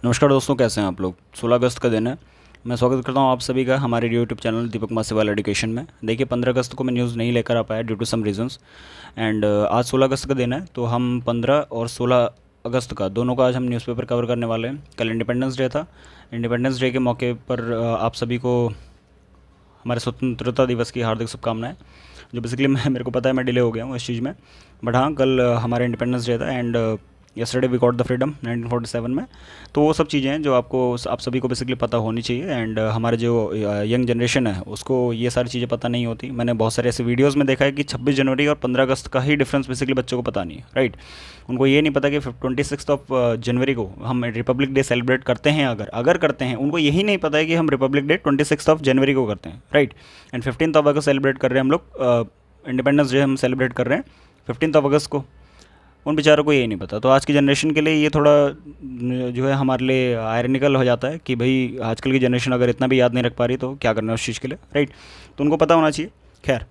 नमस्कार दोस्तों, कैसे हैं आप लोग। 16 अगस्त का दिन है। मैं स्वागत करता हूं आप सभी का हमारे यूट्यूब चैनल दीपक मासेवाल एजुकेशन में। देखिए, 15 अगस्त को मैं न्यूज़ नहीं लेकर आ पाया due to some reasons. And आज 16 अगस्त का दिन है, तो हम 15 और 16 अगस्त का दोनों का आज हम न्यूज़पेपर कवर करने वाले हैं। कल इंडिपेंडेंस डे था। इंडिपेंडेंस डे के मौके पर आप सभी को हमारे स्वतंत्रता दिवस की हार्दिक शुभकामनाएं। जो बेसिकली मेरे को पता है मैं डिले हो गया हूँ इस चीज़ में, बट हाँ, कल हमारा इंडिपेंडेंस डे था and yesterday we got the freedom 1947 में। तो वो सब चीज़ें हैं जो आप सभी को बेसिकली पता होनी चाहिए। एंड हमारे जो यंग जनरेशन है उसको ये सारी चीज़ें पता नहीं होती। मैंने बहुत सारे ऐसे वीडियोस में देखा है कि 26 जनवरी और 15 अगस्त का ही डिफरेंस बेसिकली बच्चों को पता नहीं है, राइट। उनको ये नहीं पता कि 26 ऑफ जनवरी को हम रिपब्लिक डे सेलिब्रेट करते हैं। अगर करते हैं, उनको यही नहीं पता है कि हम रिपब्लिक डे 26 ऑफ जनवरी को करते हैं, right. And 15 of August celebrate कर रहे हैं हम लोग। इंडिपेंडेंस डे हम सेलिब्रेट कर रहे हैं 15 ऑफ अगस्त को। उन बेचारों को यही नहीं पता। तो आज की जनरेशन के लिए ये थोड़ा जो है हमारे लिए आयरनिकल हो जाता है कि भाई आजकल की जनरेशन अगर इतना भी याद नहीं रख पा रही तो क्या करना है उस चीज़ के लिए, राइट। तो उनको पता होना चाहिए। खैर,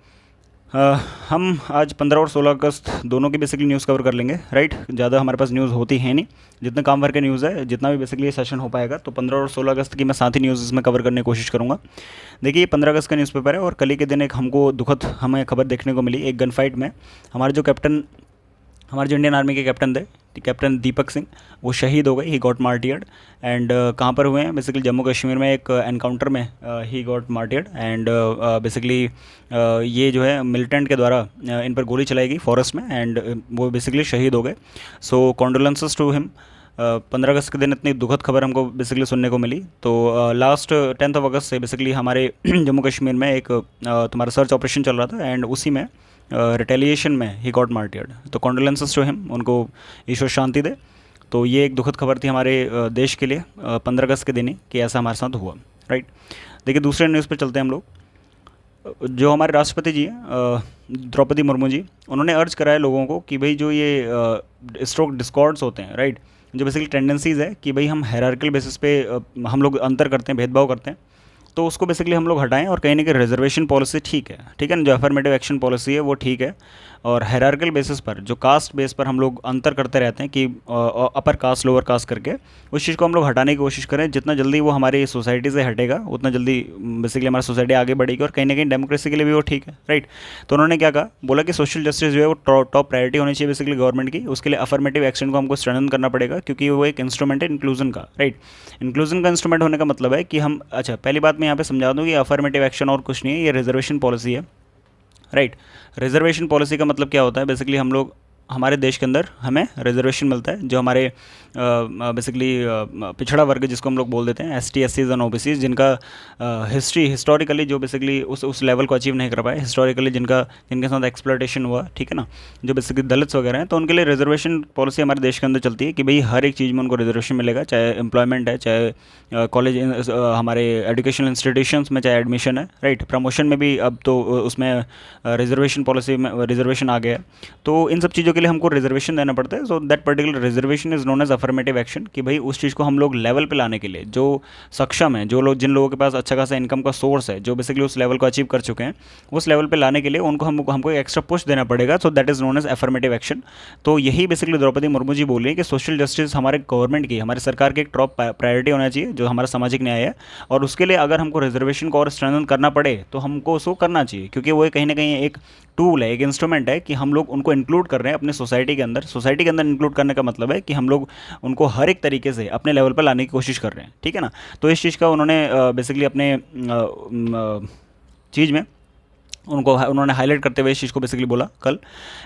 हम आज 15 और 16 अगस्त दोनों की बेसिकली न्यूज़ कवर कर लेंगे, राइट। ज़्यादा हमारे पास न्यूज़ होती है नहीं, जितने काम भर के न्यूज़ है, जितना भी बेसिकली सेशन हो पाएगा, तो 15 और 16 अगस्त की मैं साथ ही न्यूज़ इसमें कवर करने की कोशिश करूँगा। देखिए, 15 अगस्त का न्यूज़पेपर है और कल ही के दिन एक हमको दुखद हमें खबर देखने को मिली। एक गन फाइट में हमारे जो इंडियन आर्मी के कैप्टन थे, कैप्टन दीपक सिंह, वो शहीद हो गए। He got मार्टियर्ड। एंड कहाँ पर हुए हैं? बेसिकली जम्मू कश्मीर में एक एनकाउंटर में ही गॉट मार्टियर्ड। एंड बेसिकली ये जो है मिलिटेंट के द्वारा इन पर गोली चलाई गई फॉरेस्ट में, एंड वो बेसिकली शहीद हो गए। सो कॉन्डोलेंसेस टू हिम। 15 अगस्त के दिन इतनी दुखद खबर हमको बेसिकली सुनने को मिली। तो लास्ट 10 अगस्त से बेसिकली हमारे जम्मू कश्मीर में एक तुम्हारा सर्च ऑपरेशन चल रहा था, एंड उसी में रिटेलिएशन में ही गॉट मार्टियर्ड। तो कॉन्डोलेंसेस टू हिम, उनको ईश्वर शांति दे। तो ये एक दुखद खबर थी हमारे देश के लिए 15 अगस्त के दिन ही, कि ऐसा हमारे साथ हुआ, राइट। देखिए, दूसरे न्यूज़ पर चलते हैं हम लोग। जो हमारे राष्ट्रपति जी हैं द्रौपदी मुर्मू जी, उन्होंने अर्ज करा है लोगों को कि भाई जो ये स्ट्रोक डिस्कॉर्ड्स होते हैं, राइट, जो बेसिकली टेंडेंसीज़ है कि भाई हम हायरार्किकल बेसिस पे हम लोग अंतर करते हैं, भेदभाव करते हैं, तो उसको बेसिकली हम लोग हटाएं। और कहीं ना कहीं रिजर्वेशन पॉलिसी ठीक है, ठीक है ना, जो अफर्मेटिव एक्शन पॉलिसी है वो ठीक है। और हायरार्किकल बेसिस पर, जो कास्ट बेस पर हम लोग अंतर करते रहते हैं कि अपर कास्ट लोअर कास्ट करके, उस चीज़ को हम लोग हटाने की कोशिश करें। जितना जल्दी वो हमारी सोसाइटी से हटेगा उतना जल्दी बेसिकली हमारी सोसाइटी आगे बढ़ेगी, और कहीं ना कहीं डेमोक्रेसी के लिए भी वो ठीक है, राइट। तो उन्होंने क्या कहा, बोला कि सोशल जस्टिस जो है वो टॉप प्रायोरिटी होनी चाहिए बेसिकली गवर्नमेंट की। उसके लिए अफर्मेटिव एक्शन को हमको स्ट्रेंथन करना पड़ेगा, क्योंकि वो एक इंस्ट्रूमेंट है इंक्लूजन का, राइट। इंक्लूजन का इंस्ट्रूमेंट होने का मतलब है कि हम, अच्छा, पहली बात मैं यहाँ पे समझा दूँ कि अफर्मेटिव एक्शन और कुछ नहीं है, ये रिजर्वेशन पॉलिसी है, राइट। रिजर्वेशन पॉलिसी का मतलब क्या होता है? बेसिकली हम लोग, हमारे देश के अंदर हमें रिजर्वेशन मिलता है, जो हमारे बेसिकली पिछड़ा वर्ग जिसको हम लोग बोल देते हैं, ST SCs और OBCs, जिनका हिस्टोरिकली जो बेसिकली उस लेवल को अचीव नहीं कर पाए, हिस्टोरिकली जिनके साथ एक्सप्लॉयटेशन हुआ, ठीक है ना, जो बेसिकली दलित्स वगैरह हैं, तो उनके लिए रिजर्वेशन पॉलिसी हमारे देश के अंदर चलती है कि भाई हर एक चीज़ में उनको रिजर्वेशन मिलेगा, चाहे एम्प्लॉयमेंट है, चाहे कॉलेज, हमारे एजुकेशनल इंस्टीट्यूशंस में चाहे एडमिशन है, राइट। प्रमोशन में भी अब तो उसमें रिजर्वेशन पॉलिसी में रिजर्वेशन आ गया है। तो इन सब चीज़ों के लिए हमको रिजर्वेशन देना पड़ता है। So that particular reservation is known as affirmative action, कि भाई उस चीज़ को हम लोग लेवल पे लाने के लिए, जो सक्षम है, जिन लोगों के पास अच्छा खासा इनकम का सोर्स है, जो बेसिकली उस लेवल को अचीव कर चुके हैं, उस लेवल पे लाने के लिए हमको एक एक्स्ट्रा पुश देना पड़ेगा। So that is known as affirmative action. तो यही बेसिकली द्रौपदी मुर्मू जी बोल रही है कि सोशल जस्टिस हमारे गवर्नमेंट की, हमारे सरकार की एक टॉप प्रायोरिटी होना चाहिए, जो हमारा सामाजिक न्याय है। और उसके लिए अगर हमको रिजर्वेशन को और स्ट्रेंथन करना पड़े तो हमको उसको करना चाहिए, क्योंकि वो कहीं ना कहीं एक टूल है, एक इंस्ट्रूमेंट है कि हम लोग उनको इंक्लूड कर रहे हैं अपने सोसाइटी के अंदर। सोसाइटी के अंदर इंक्लूड करने का मतलब है कि हम लोग उनको हर एक तरीके से अपने लेवल पर लाने की कोशिश कर रहे हैं, ठीक है ना। तो इस चीज़ का उन्होंने बेसिकली अपने चीज़ में उन्होंने हाईलाइट करते हुए इस चीज़ को बेसिकली बोला कल।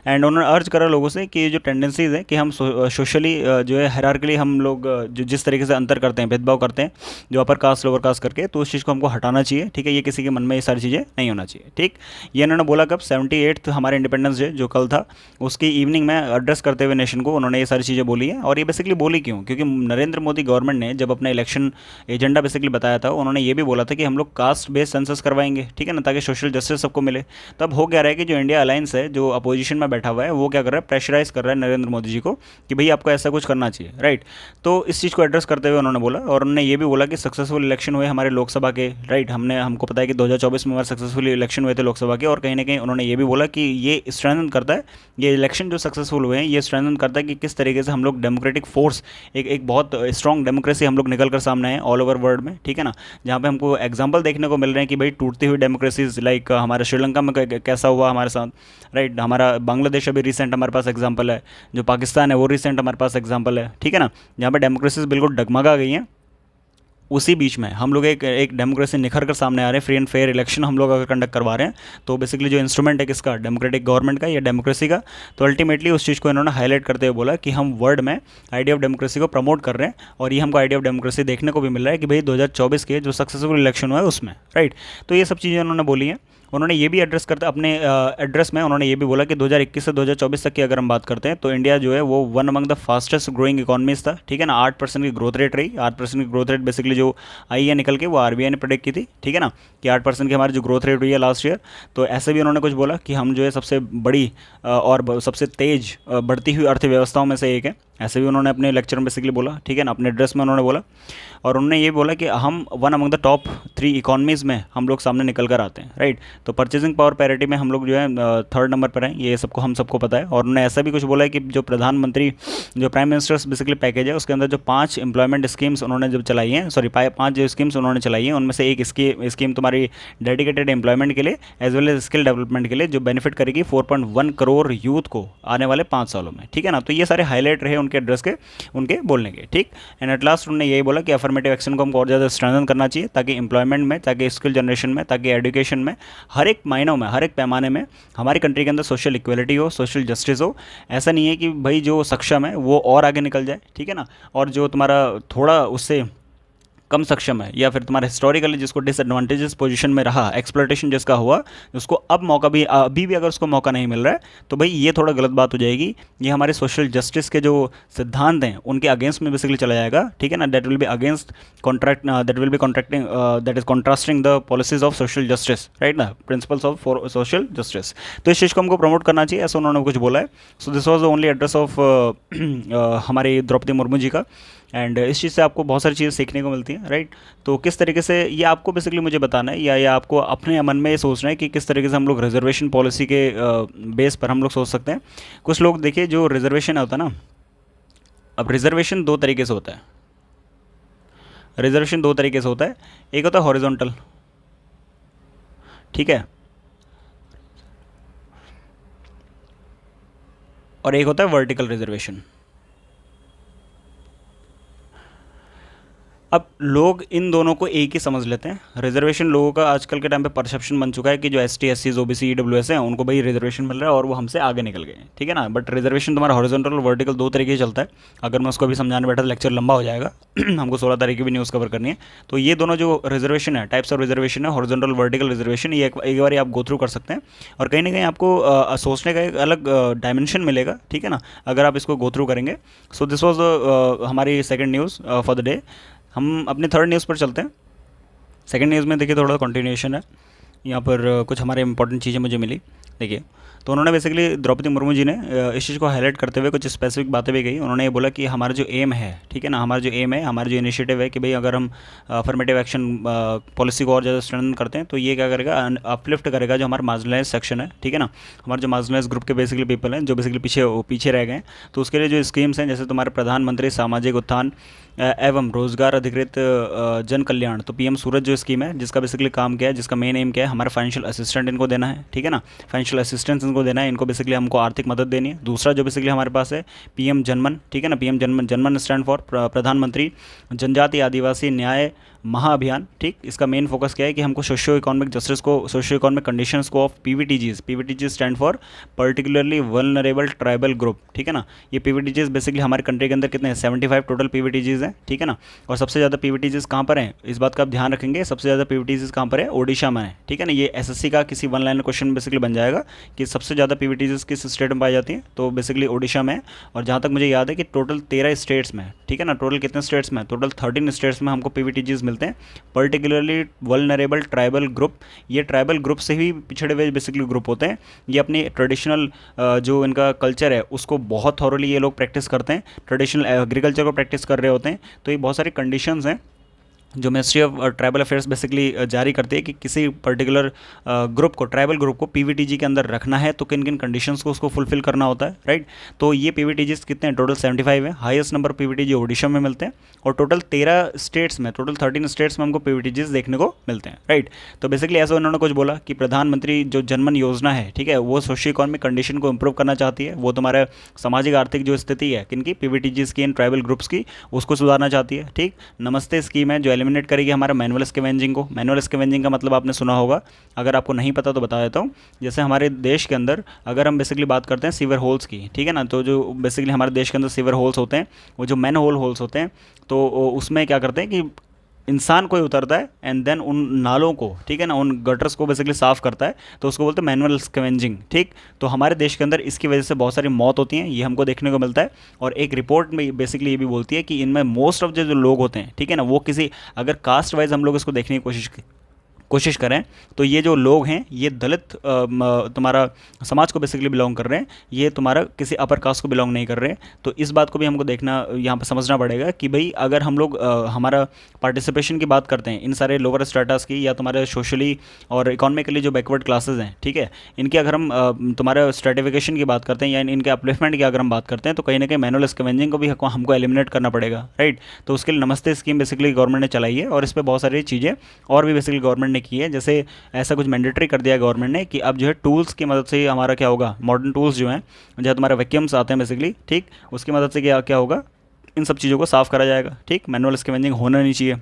एंड उन्होंने अर्ज करा लोगों से कि जो टेंडेंसीज़ है कि हम सोशली जो है हायरार्किकली हम लोग जो जिस तरीके से अंतर करते हैं, भेदभाव करते हैं, जो अपर कास्ट लोअर कास्ट करके, तो उस चीज़ को हमको हटाना चाहिए, ठीक है। ये किसी के मन में ये सारी चीज़ें नहीं होना चाहिए, ठीक। ये इन्होंने बोला कब? 78th हमारे इंडिपेंडेंस डे जो कल था, उसकी इवनिंग में एड्रेस करते हुए नेशन को उन्होंने ये सारी चीज़ें बोली हैं। और ये बेसिकली बोली क्यों? क्योंकि नरेंद्र मोदी गवर्नमेंट ने जब अपना इलेक्शन एजेंडा बेसिकली बताया था, उन्होंने ये भी बोला था कि हम लोग कास्ट बेस्ड सेंसस करवाएंगे, ठीक है ना, ताकि सोशल जस्टिस सबको मिले। तब हो क्या रहा है कि जो इंडिया अलायंस है, जो अपोजिशन में बैठा हुआ है, वो क्या कर रहा है, प्रेशराइज कर रहा है नरेंद्र मोदी जी को कि भाई आपको ऐसा कुछ करना चाहिए, राइट। तो इस चीज़ को एड्रेस करते हुए उन्होंने बोला, और उन्होंने ये भी बोला कि सक्सेसफुल इलेक्शन हुए हमारे लोकसभा के, राइट। हमको पता है कि 2024 में हमारे सक्सेसफुल इलेक्शन हुए थे लोकसभा के, और कहीं ना कहीं उन्होंने ये भी बोला कि ये स्ट्रेंथन करता है, ये इलेक्शन जो सक्सेसफुल हुए हैं ये स्ट्रेंथन करता है कि किस तरीके से हम लोग डेमोक्रेटिक फोर्स, एक बहुत स्ट्रॉन्ग डेमोक्रेसी हम लोग निकल कर सामने आए ऑल ओवर वर्ल्ड में, ठीक है ना। जहाँ पे हमको एग्जाम्पल देखने को मिल रहे हैं कि भाई टूटती हुई डेमोक्रेसीज, लाइक हमारे श्रीलंका में कैसा हुआ हमारे साथ, राइट। हमारा बांग्लादेश अभी रिसेंट हमारे पास एग्जाम्पल है, जो पाकिस्तान है वो रिसेंट हमारे पास एग्जाम्पल है, ठीक है ना। जहाँ पे डेमोक्रेसीज बिल्कुल डगमगा गई हैं, उसी बीच में हम लोग एक डेमोक्रेसी निखर कर सामने आ रहे हैं। फ्री एंड फेयर इलेक्शन हम लोग अगर कंडक्ट करवा रहे हैं, तो बेसिकली जो इंस्ट्रूमेंट है किसका, डेमोक्रेटिक गवर्नमेंट का या डेमोक्रेसी का। तो अल्टीमेटली उस चीज़ को इन्होंने हाईलाइट करते हुए बोला कि हम वर्ल्ड में आइडिया ऑफ डेमोक्रेसी को प्रमोट कर रहे हैं, और ये हमको आइडिया ऑफ डेमोक्रेसी देखने को भी मिल रहा है कि भाई 2024 के जो सक्सेसफुल इलेक्शन हुआ है उसमें, राइट। तो ये सब चीज़ें उन्होंने बोली हैं। उन्होंने ये भी एड्रेस करते अपने एड्रेस में उन्होंने ये भी बोला कि 2021 से 2024 तक की अगर हम बात करते हैं, तो इंडिया जो है वो one among the fastest growing economies था, ठीक है ना। 8% की ग्रोथ रेट रही। 8% की ग्रोथ रेट बेसिकली जो आई है निकल के, वो आरबीआई ने प्रेडिक्ट की थी, ठीक है ना, कि 8% की हमारी जो ग्रोथ रेट हुई है लास्ट ईयर। तो ऐसे भी उन्होंने कुछ बोला कि हम जो है सबसे बड़ी और सबसे तेज बढ़ती हुई अर्थव्यवस्थाओं में से एक है। ऐसे भी उन्होंने अपने लेक्चर में बेसिकली बोला, ठीक है ना, अपने एड्रेस में उन्होंने बोला। और उन्होंने ये बोला कि हम one among the top 3 economies में हम लोग सामने निकल कर आते हैं, राइट। तो परचेजिंग पावर पैरिटी में हम लोग जो है 3rd नंबर पर हैं, ये हम सबको पता है। और उन्होंने ऐसा भी कुछ बोला है कि जो प्रधानमंत्री, जो प्राइम मिनिस्टर्स बेसिकली पैकेज है, उसके अंदर जो 5 एम्प्लॉयमेंट स्कीम्स उन्होंने जब चलाई हैं, 5 जो स्कीम्स उन्होंने चलाई हैं, उनमें से एक स्कीम तुम्हारी डेडिकेटेड एम्प्लॉयमेंट के लिए as well as skill development के लिए, जो बेनिफिट करेगी 4.1 करोड़ यूथ को आने वाले 5 सालों में, ठीक है ना। तो ये सारे हाईलाइट रहे उनके एड्रेस के, उनके बोलने के, ठीक। एंड एट लास्ट उन्होंने यही बोला कि अफर्मेटिव एक्शन को हमको और ज़्यादा स्ट्रेंथन करना चाहिए, ताकि एम्प्लॉयमेंट में, ताकि स्किल जनरेशन में, ताकि एजुकेशन में, हर एक मायनों में, हर एक पैमाने में हमारी कंट्री के अंदर सोशल इक्वलिटी हो, सोशल जस्टिस हो। ऐसा नहीं है कि भाई जो सक्षम है वो और आगे निकल जाए, ठीक है ना, और जो तुम्हारा थोड़ा उससे कम सक्षम है, या फिर तुम्हारा हिस्टोरिकली जिसको डिसएडवांटेजेस पोजीशन में रहा, एक्सप्लॉयटेशन जिसका हुआ, उसको अब मौका भी, अभी भी अगर उसको मौका नहीं मिल रहा है, तो भाई ये थोड़ा गलत बात हो जाएगी। ये हमारे सोशल जस्टिस के जो सिद्धांत हैं उनके अगेंस्ट में बेसिकली चला जाएगा, ठीक है ना। That will be against contract, that will be contracting, that is contrasting the policies of social justice, right ना, principles of for social justice. तो इस चीज़ को हमको प्रमोट करना चाहिए, ऐसा उन्होंने कुछ बोला है। So this was the only address of हमारी द्रौपदी मुर्मू जी का। एंड इस चीज़ से आपको बहुत सारी चीज़ें सीखने को मिलती हैं, राइट। तो किस तरीके से ये आपको बेसिकली मुझे बताना है, या आपको अपने मन में ये सोचना है कि किस तरीके से हम लोग रिजर्वेशन पॉलिसी के बेस पर हम लोग सोच सकते हैं। कुछ लोग देखिए, जो रिजर्वेशन होता है ना, अब रिजर्वेशन 2 तरीके से होता है। रिजर्वेशन 2 तरीके से होता है, एक होता है हॉरिजॉन्टल, ठीक है, और एक होता है वर्टिकल रिजर्वेशन। अब लोग इन दोनों को एक ही समझ लेते हैं। रिजर्वेशन लोगों का आजकल के टाइम पे परसेप्शन बन चुका है कि जो ST SC OBC EWS हैं उनको भाई रिजर्वेशन मिल रहा है और वो हमसे आगे निकल गए, ठीक है ना। बट रिजर्वेशन तुम्हारा हॉरिजॉन्टल और वर्टिकल 2 तरीके से चलता है। अगर मैं उसको अभी समझाने बैठा तो लेक्चर लंबा हो जाएगा हमको 16 तारीख की भी न्यूज़ कवर करनी है। तो ये दोनों जो रिजर्वेशन है, टाइप्स ऑफ रिजर्वेशन है, हॉरिजॉन्टल वर्टिकल रिजर्वेशन, ये एक बार आप गो थ्रू कर सकते हैं, और कहीं ना कहीं आपको सोचने का एक अलग डायमेंशन मिलेगा, ठीक है ना, अगर आप इसको गो थ्रू करेंगे। सो दिस वॉज हमारी second news for the day. हम अपने 3rd न्यूज़ पर चलते हैं। सेकंड न्यूज़ में देखिए थोड़ा कंटिन्यूएशन है, यहाँ पर कुछ हमारे इंपॉर्टेंट चीज़ें मुझे मिली। देखिए, तो उन्होंने बेसिकली द्रौपदी मुर्मू जी ने इस चीज़ को हाईलाइट करते हुए कुछ स्पेसिफिक बातें भी कही। उन्होंने ये बोला कि हमारा जो एम है, ठीक है ना, हमारा जो एम है, हमारा जो इनिशिएटिव है कि भाई अगर हम अफर्मेटिव एक्शन पॉलिसी को और ज़्यादा स्ट्रेंथन करते हैं, तो ये क्या करेगा, अपलिफ्ट करेगा जो हमारा मार्जिनलाइज सेक्शन है, ठीक है ना, हमारे जो मार्जिनलाइज ग्रुप के बेसिकली पीपल हैं जो बेसिकली पीछे रह गए हैं। तो उसके लिए जो स्कीम्स हैं, जैसे तुम्हारे प्रधानमंत्री सामाजिक उत्थान एवं रोजगार अधिकृत जन कल्याण, तो PM सूरज जो स्कीम है, जिसका बेसिकली काम क्या है, जिसका मेन एम क्या है, हमारा फाइनेंशियल असिस्टेंट इनको देना है, ठीक है ना, फाइनेंशियल असिस्टेंस इनको देना है, इनको बेसिकली हमको आर्थिक मदद देनी है। दूसरा जो बेसिकली हमारे पास है PM जनमन, ठीक है ना, PM जनमन स्टैंड फॉर प्रधानमंत्री जनजाति आदिवासी न्याय महाअभियान, ठीक। इसका मेन फोकस क्या है कि हमको सोशियो इकोनॉमिक जस्टिस को, सोशियो इकोनॉमिक कंडीशंस को of PVTGs stand for particularly vulnerable tribal group, ठीक है ना। ये PVTGs बेसिकली हमारे कंट्री के अंदर कितने हैं, 75 टोटल PVTGs हैं। हैं, ठीक है ना। और सबसे ज़्यादा पीवीटीज़ कहाँ पर हैं, इस बात का आप ध्यान रखेंगे, सबसे ज़्यादा पीवीटीज़ कहाँ पर है, ओडिशा में है, ठीक है ना। ये एसएससी का किसी वन लाइन क्वेश्चन बेसिकली बन जाएगा कि सबसे ज़्यादा पीवीटीज़ किस स्टेट में पाई जाती हैं, तो बेसिकली ओडिशा में है। और जहाँ तक मुझे याद है कि टोटल 13 स्टेट्स में, ठीक है ना, टोटल कितने स्टेट्स में, टोटल 13 स्टेट्स में हमको पीवीटीज़ मिलते हैं। पर्टिकुलरली वल्नरेबल ट्राइबल ग्रुप, ये ट्राइबल ग्रुप से ही पिछड़े हुए बेसिकली ग्रुप होते हैं। ये अपनी ट्रेडिशनल जो इनका कल्चर है उसको बहुत थॉरली ये लोग प्रैक्टिस करते हैं, ट्रेडिशनल एग्रीकल्चर को प्रैक्टिस कर रहे होते हैं। तो ये बहुत सारी कंडीशंस हैं जो ministry of tribal affairs basically जारी करती है कि किसी पर्टिकुलर ग्रुप को, ट्राइबल ग्रुप को पीवीटीजी के अंदर रखना है तो किन किन कंडीशंस को उसको फुलफिल करना होता है, राइट। तो ये पीवीटीजीज कितने हैं, टोटल 75 है। हाईएस्ट नंबर पीवीटीजी ओडिशा में मिलते हैं और टोटल 13 स्टेट्स में, टोटल 13 स्टेट्स में हमको पीवीटीजीज देखने को मिलते हैं, राइट। तो बेसिकली ऐसा उन्होंने कुछ बोला कि प्रधानमंत्री जो जनमन योजना है, ठीक है, वो सोशियो इकोनॉमिक कंडीशन को इंप्रूव करना चाहती है। वो तुम्हारा सामाजिक आर्थिक जो स्थिति है किनकी, पीवीटीजीज की, इन ट्राइबल ग्रुप्स की, उसको सुधारना चाहती है, ठीक। नमस्ते स्कीम है जो एलिमिनेट करेगी हमारा मैनुअल स्कैवेंजिंग को। मैनुअल स्कैवेंजिंग का मतलब आपने सुना होगा, अगर आपको नहीं पता तो बता देता हूँ। जैसे हमारे देश के अंदर अगर हम बेसिकली बात करते हैं सीवर होल्स की, ठीक है ना, तो जो बेसिकली हमारे देश के अंदर सीवर होल्स होते हैं, वो जो मैन होल्स होते हैं, तो उसमें क्या करते हैं कि इंसान कोई उतरता है एंड देन उन नालों को, ठीक है ना, उन गटर्स को बेसिकली साफ़ करता है, तो उसको बोलते हैं मैनुअल स्कैवेंजिंग, ठीक। तो हमारे देश के अंदर इसकी वजह से बहुत सारी मौत होती हैं, ये हमको देखने को मिलता है। और एक रिपोर्ट में बेसिकली ये भी बोलती है कि इनमें मोस्ट ऑफ जो लोग होते हैं, ठीक है ना, वो किसी, अगर कास्ट वाइज हम लोग इसको देखने की कोशिश करें तो ये जो लोग हैं ये दलित तुम्हारा समाज को बेसिकली बिलोंग कर रहे हैं, ये तुम्हारा किसी अपर कास्ट को बिलोंग नहीं कर रहे हैं। तो इस बात को भी हमको देखना, यहाँ पर समझना पड़ेगा कि भाई अगर हम लोग हमारा पार्टिसिपेशन की बात करते हैं इन सारे लोअर स्टेटस की या तुम्हारे सोशली और इकोनॉमिकली जो बैकवर्ड क्लासेज हैं, ठीक है, इनकी अगर हम तुम्हारा स्ट्रेटिफिकेशन की बात करते हैं या इनके अपलिफ्टमेंट की अगर हम बात करते हैं तो कहीं ना कहीं मैनुअल स्कैवेंजिंग को भी हमको एलिमिनेट करना पड़ेगा, राइट। तो उसके लिए नमस्ते स्कीम बेसिकली गवर्नमेंट ने चलाई है और इस पर बहुत सारी चीज़ें और भी बेसिकली गवर्नमेंट की है। जैसे ऐसा कुछ मैंडेटरी कर दिया गवर्नमेंट ने कि अब जो है टूल्स की मदद से हमारा क्या होगा, मॉडर्न टूल्स जो हैं, जहाँ तुम्हारे वैक्यूम्स आते हैं बेसिकली, ठीक, उसकी मदद से क्या क्या होगा, इन सब चीज़ों को साफ़ करा जाएगा, ठीक। मैनुअल स्कैवेंजिंग होना नहीं चाहिए।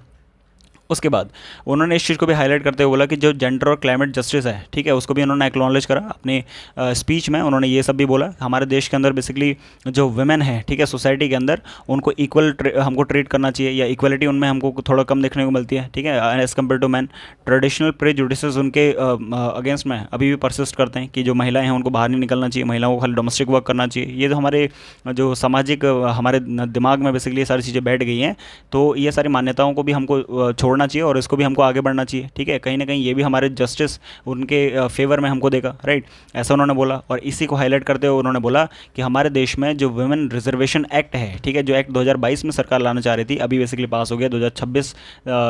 उसके बाद उन्होंने इस चीज़ को भी हाईलाइट करते हुए बोला कि जो जेंडर और क्लाइमेट जस्टिस है, ठीक है, उसको भी उन्होंने एक्नॉलेज करा अपनी स्पीच में। उन्होंने ये सब भी बोला हमारे देश के अंदर बेसिकली जो वुमेन है, ठीक है, सोसाइटी के अंदर उनको इक्वल हमको ट्रीट करना चाहिए या इक्वलिटी उनमें हमको थोड़ा कम देखने को मिलती है, ठीक है, as compare to man. Traditional prejudices उनके अगेंस्ट में अभी भी परसिस्ट करते हैं कि जो महिलाएं हैं उनको बाहर नहीं निकलना चाहिए, महिलाओं को खाली डोमेस्टिक वर्क करना चाहिए। ये जो हमारे जो सामाजिक हमारे दिमाग में बेसिकली ये सारी चीज़ें बैठ गई हैं, तो ये सारी मान्यताओं को भी हमको छोड़ना चाहिए और इसको भी हमको आगे बढ़ना चाहिए, ठीक है। कहीं ना कहीं ये भी हमारे जस्टिस उनके फेवर में हमको देगा, राइट, ऐसा उन्होंने बोला। और इसी को हाईलाइट करते हुए उन्होंने बोला कि हमारे देश में जो वुमेन रिजर्वेशन एक्ट है, ठीक है, जो एक्ट 2022 में सरकार लाना चाह रही थी, अभी बेसिकली पास हो गया 2026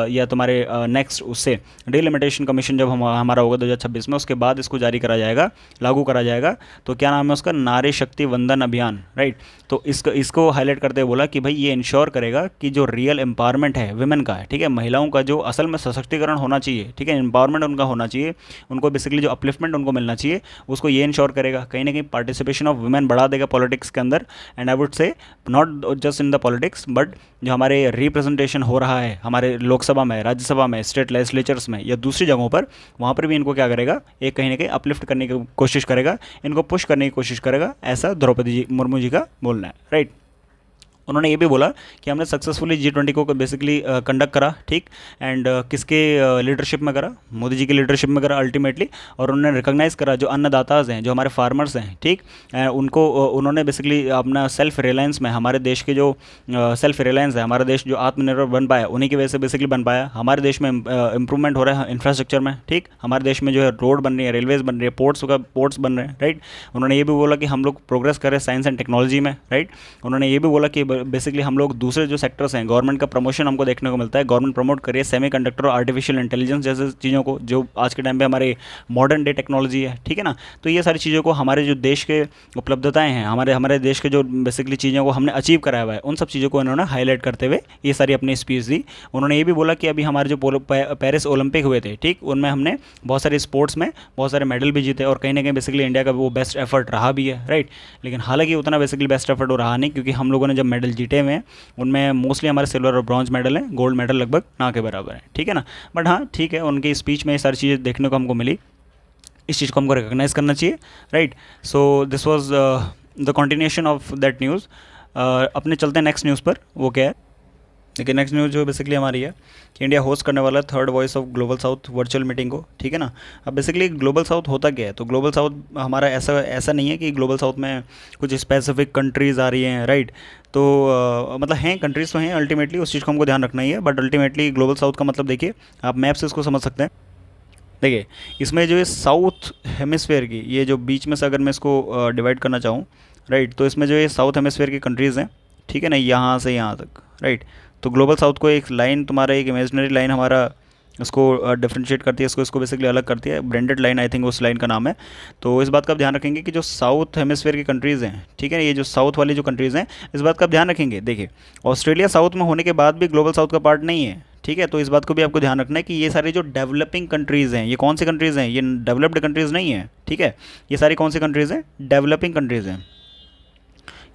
या तुम्हारे नेक्स्ट उससे डिलिमिटेशन कमीशन जब हमारा होगा 2026 में, उसके बाद इसको जारी करा जाएगा, लागू करा जाएगा। तो क्या नाम है उसका, नारी शक्ति वंदन अभियान, राइट। तो इसको हाईलाइट करते हुए बोला कि भाई ये इंश्योर करेगा कि जो रियल एम्पावरमेंट है वुमेन का, ठीक है, महिलाओं का जो असल में सशक्तिकरण होना चाहिए, ठीक है, एम्पावरमेंट उनका होना चाहिए, उनको बेसिकली जो अपलिफ्टमेंट उनको मिलना चाहिए, उसको ये इंश्योर करेगा। कहीं ना कहीं पार्टिसिपेशन ऑफ वुमेन बढ़ा देगा पॉलिटिक्स के अंदर। And I would say not just in the politics but जो हमारे रिप्रेजेंटेशन हो रहा है हमारे लोकसभा में, राज्यसभा में, स्टेट लेजिस्लेचर्स में या दूसरी जगहों पर, वहाँ पर भी इनको क्या करेगा, एक कहीं ना कहीं अपलिफ्ट करने की कोशिश करेगा, इनको पुश करने की कोशिश करेगा, ऐसा द्रौपदी मुर्मू जी का बोलना है, राइट। उन्होंने ये भी बोला कि हमने सक्सेसफुली G20 को बेसिकली कंडक्ट करा, ठीक, एंड किसके लीडरशिप में करा, मोदी जी की लीडरशिप में करा अल्टीमेटली। और उन्होंने रिकॉग्नाइज़ करा जो अन्नदाताज हैं, जो हमारे फार्मर्स हैं, ठीक, उनको उन्होंने बेसिकली अपना सेल्फ रिलायंस में, हमारे देश के जो सेल्फ रिलायंस है, हमारा देश जो आत्मनिर्भर बन पाया उन्हीं की वजह से बेसिकली बन पाया। हमारे देश में इंप्रूवमेंट हो रहा है इंफ्रास्ट्रक्चर में, ठीक, हमारे देश में जो है रोड बन रही है, रेलवेज बन रही है, पोर्ट्स बन रहे हैं, राइट। उन्होंने ये भी बोला कि हम लोग प्रोग्रेस कर रहे हैं साइंस एंड टेक्नोलॉजी में, राइट। उन्होंने ये भी बोला कि बेसिकली हम लोग दूसरे जो सेक्टर्स हैं, गवर्नमेंट का प्रमोशन हमको देखने को मिलता है, गवर्नमेंट प्रमोट करिए सेमीकंडक्टर और आर्टिफिशियल इंटेलिजेंस जैसे चीज़ों को, जो आज के टाइम पे हमारे मॉडर्न डे टेक्नोलॉजी है, ठीक है ना। तो ये सारी चीज़ों को, हमारे जो देश के उपलब्धताएं हैं, हमारे देश के जो बेसिकली चीज़ों को हमने अचीव कराया हुआ है, उन सब चीज़ों को इन्होंने हाईलाइट करते हुए ये सारी अपनी स्पीच दी। उन्होंने ये भी बोला कि अभी हमारे जो पेरिस ओलंपिक हुए थे, ठीक, उनमें हमने बहुत सारे स्पोर्ट्स में बहुत सारे मेडल भी जीते और कहीं ना कहीं बेसिकली इंडिया का वो बेस्ट एफर्ट रहा भी है, राइट। लेकिन हालांकि उतना बेसिकली बेस्ट एफर्ट वो रहा नहीं, क्योंकि हम लोगों ने जब मेडल जीते हुए हैं उनमें मोस्टली हमारे सिल्वर और ब्रॉन्ज मेडल हैं, गोल्ड मेडल लगभग ना के बराबर है, ठीक है ना। बट हाँ ठीक है, उनकी स्पीच में ये सारी चीज़ें देखने को हमको मिली, इस चीज़ को हमको रिकॉग्नाइज़ करना चाहिए, right. So this was the continuation of that news. अपने चलते हैं नेक्स्ट न्यूज़ पर, वो क्या है, देखिए नेक्स्ट न्यूज़ जो बेसिकली हमारी है कि इंडिया होस्ट करने वाला है third voice of global south virtual meeting को, ठीक है ना। अब बेसिकली ग्लोबल साउथ होता क्या है, तो ग्लोबल साउथ हमारा ऐसा ऐसा नहीं है कि ग्लोबल साउथ में कुछ स्पेसिफिक कंट्रीज़ आ रही हैं, राइट। तो मतलब हैं कंट्रीज़ तो हैं, अल्टीमेटली उस चीज़ को हमको ध्यान रखना ही है, बट अल्टीमेटली ग्लोबल साउथ का मतलब देखिए आप मैप से इसको समझ सकते हैं। देखिए इसमें जो है साउथ हेमिस्फेयर की, ये जो बीच में से अगर मैं इसको डिवाइड करना चाहूँ, राइट, तो इसमें जो है साउथ हेमिस्फेयर की कंट्रीज़ हैं, ठीक है ना, यहाँ से यहाँ तक, राइट। तो ग्लोबल साउथ को एक लाइन तुम्हारा, एक इमेजिनरी लाइन हमारा उसको डिफ्रेंशिएट करती है, इसको बेसिकली अलग करती है, ब्रांडेड लाइन आई थिंक उस लाइन का नाम है। तो इस बात का आप ध्यान रखेंगे कि जो साउथ हेमिस्फेयर की कंट्रीज़ हैं, ठीक है, ये जो साउथ वाली जो कंट्रीज़ हैं, इस बात का आप ध्यान रखेंगे। देखिए ऑस्ट्रेलिया साउथ में होने के बाद भी ग्लोबल साउथ का पार्ट नहीं है, ठीक है। तो इस बात को भी आपको ध्यान रखना है कि ये सारी जो डेवलपिंग कंट्रीज़ हैं, ये कौन सी कंट्रीज़ हैं, ये डेवलप्ड कंट्रीज़ नहीं है, ठीक है। ये सारी कौन सी कंट्रीज़ हैं, डेवलपिंग कंट्रीज़ हैं,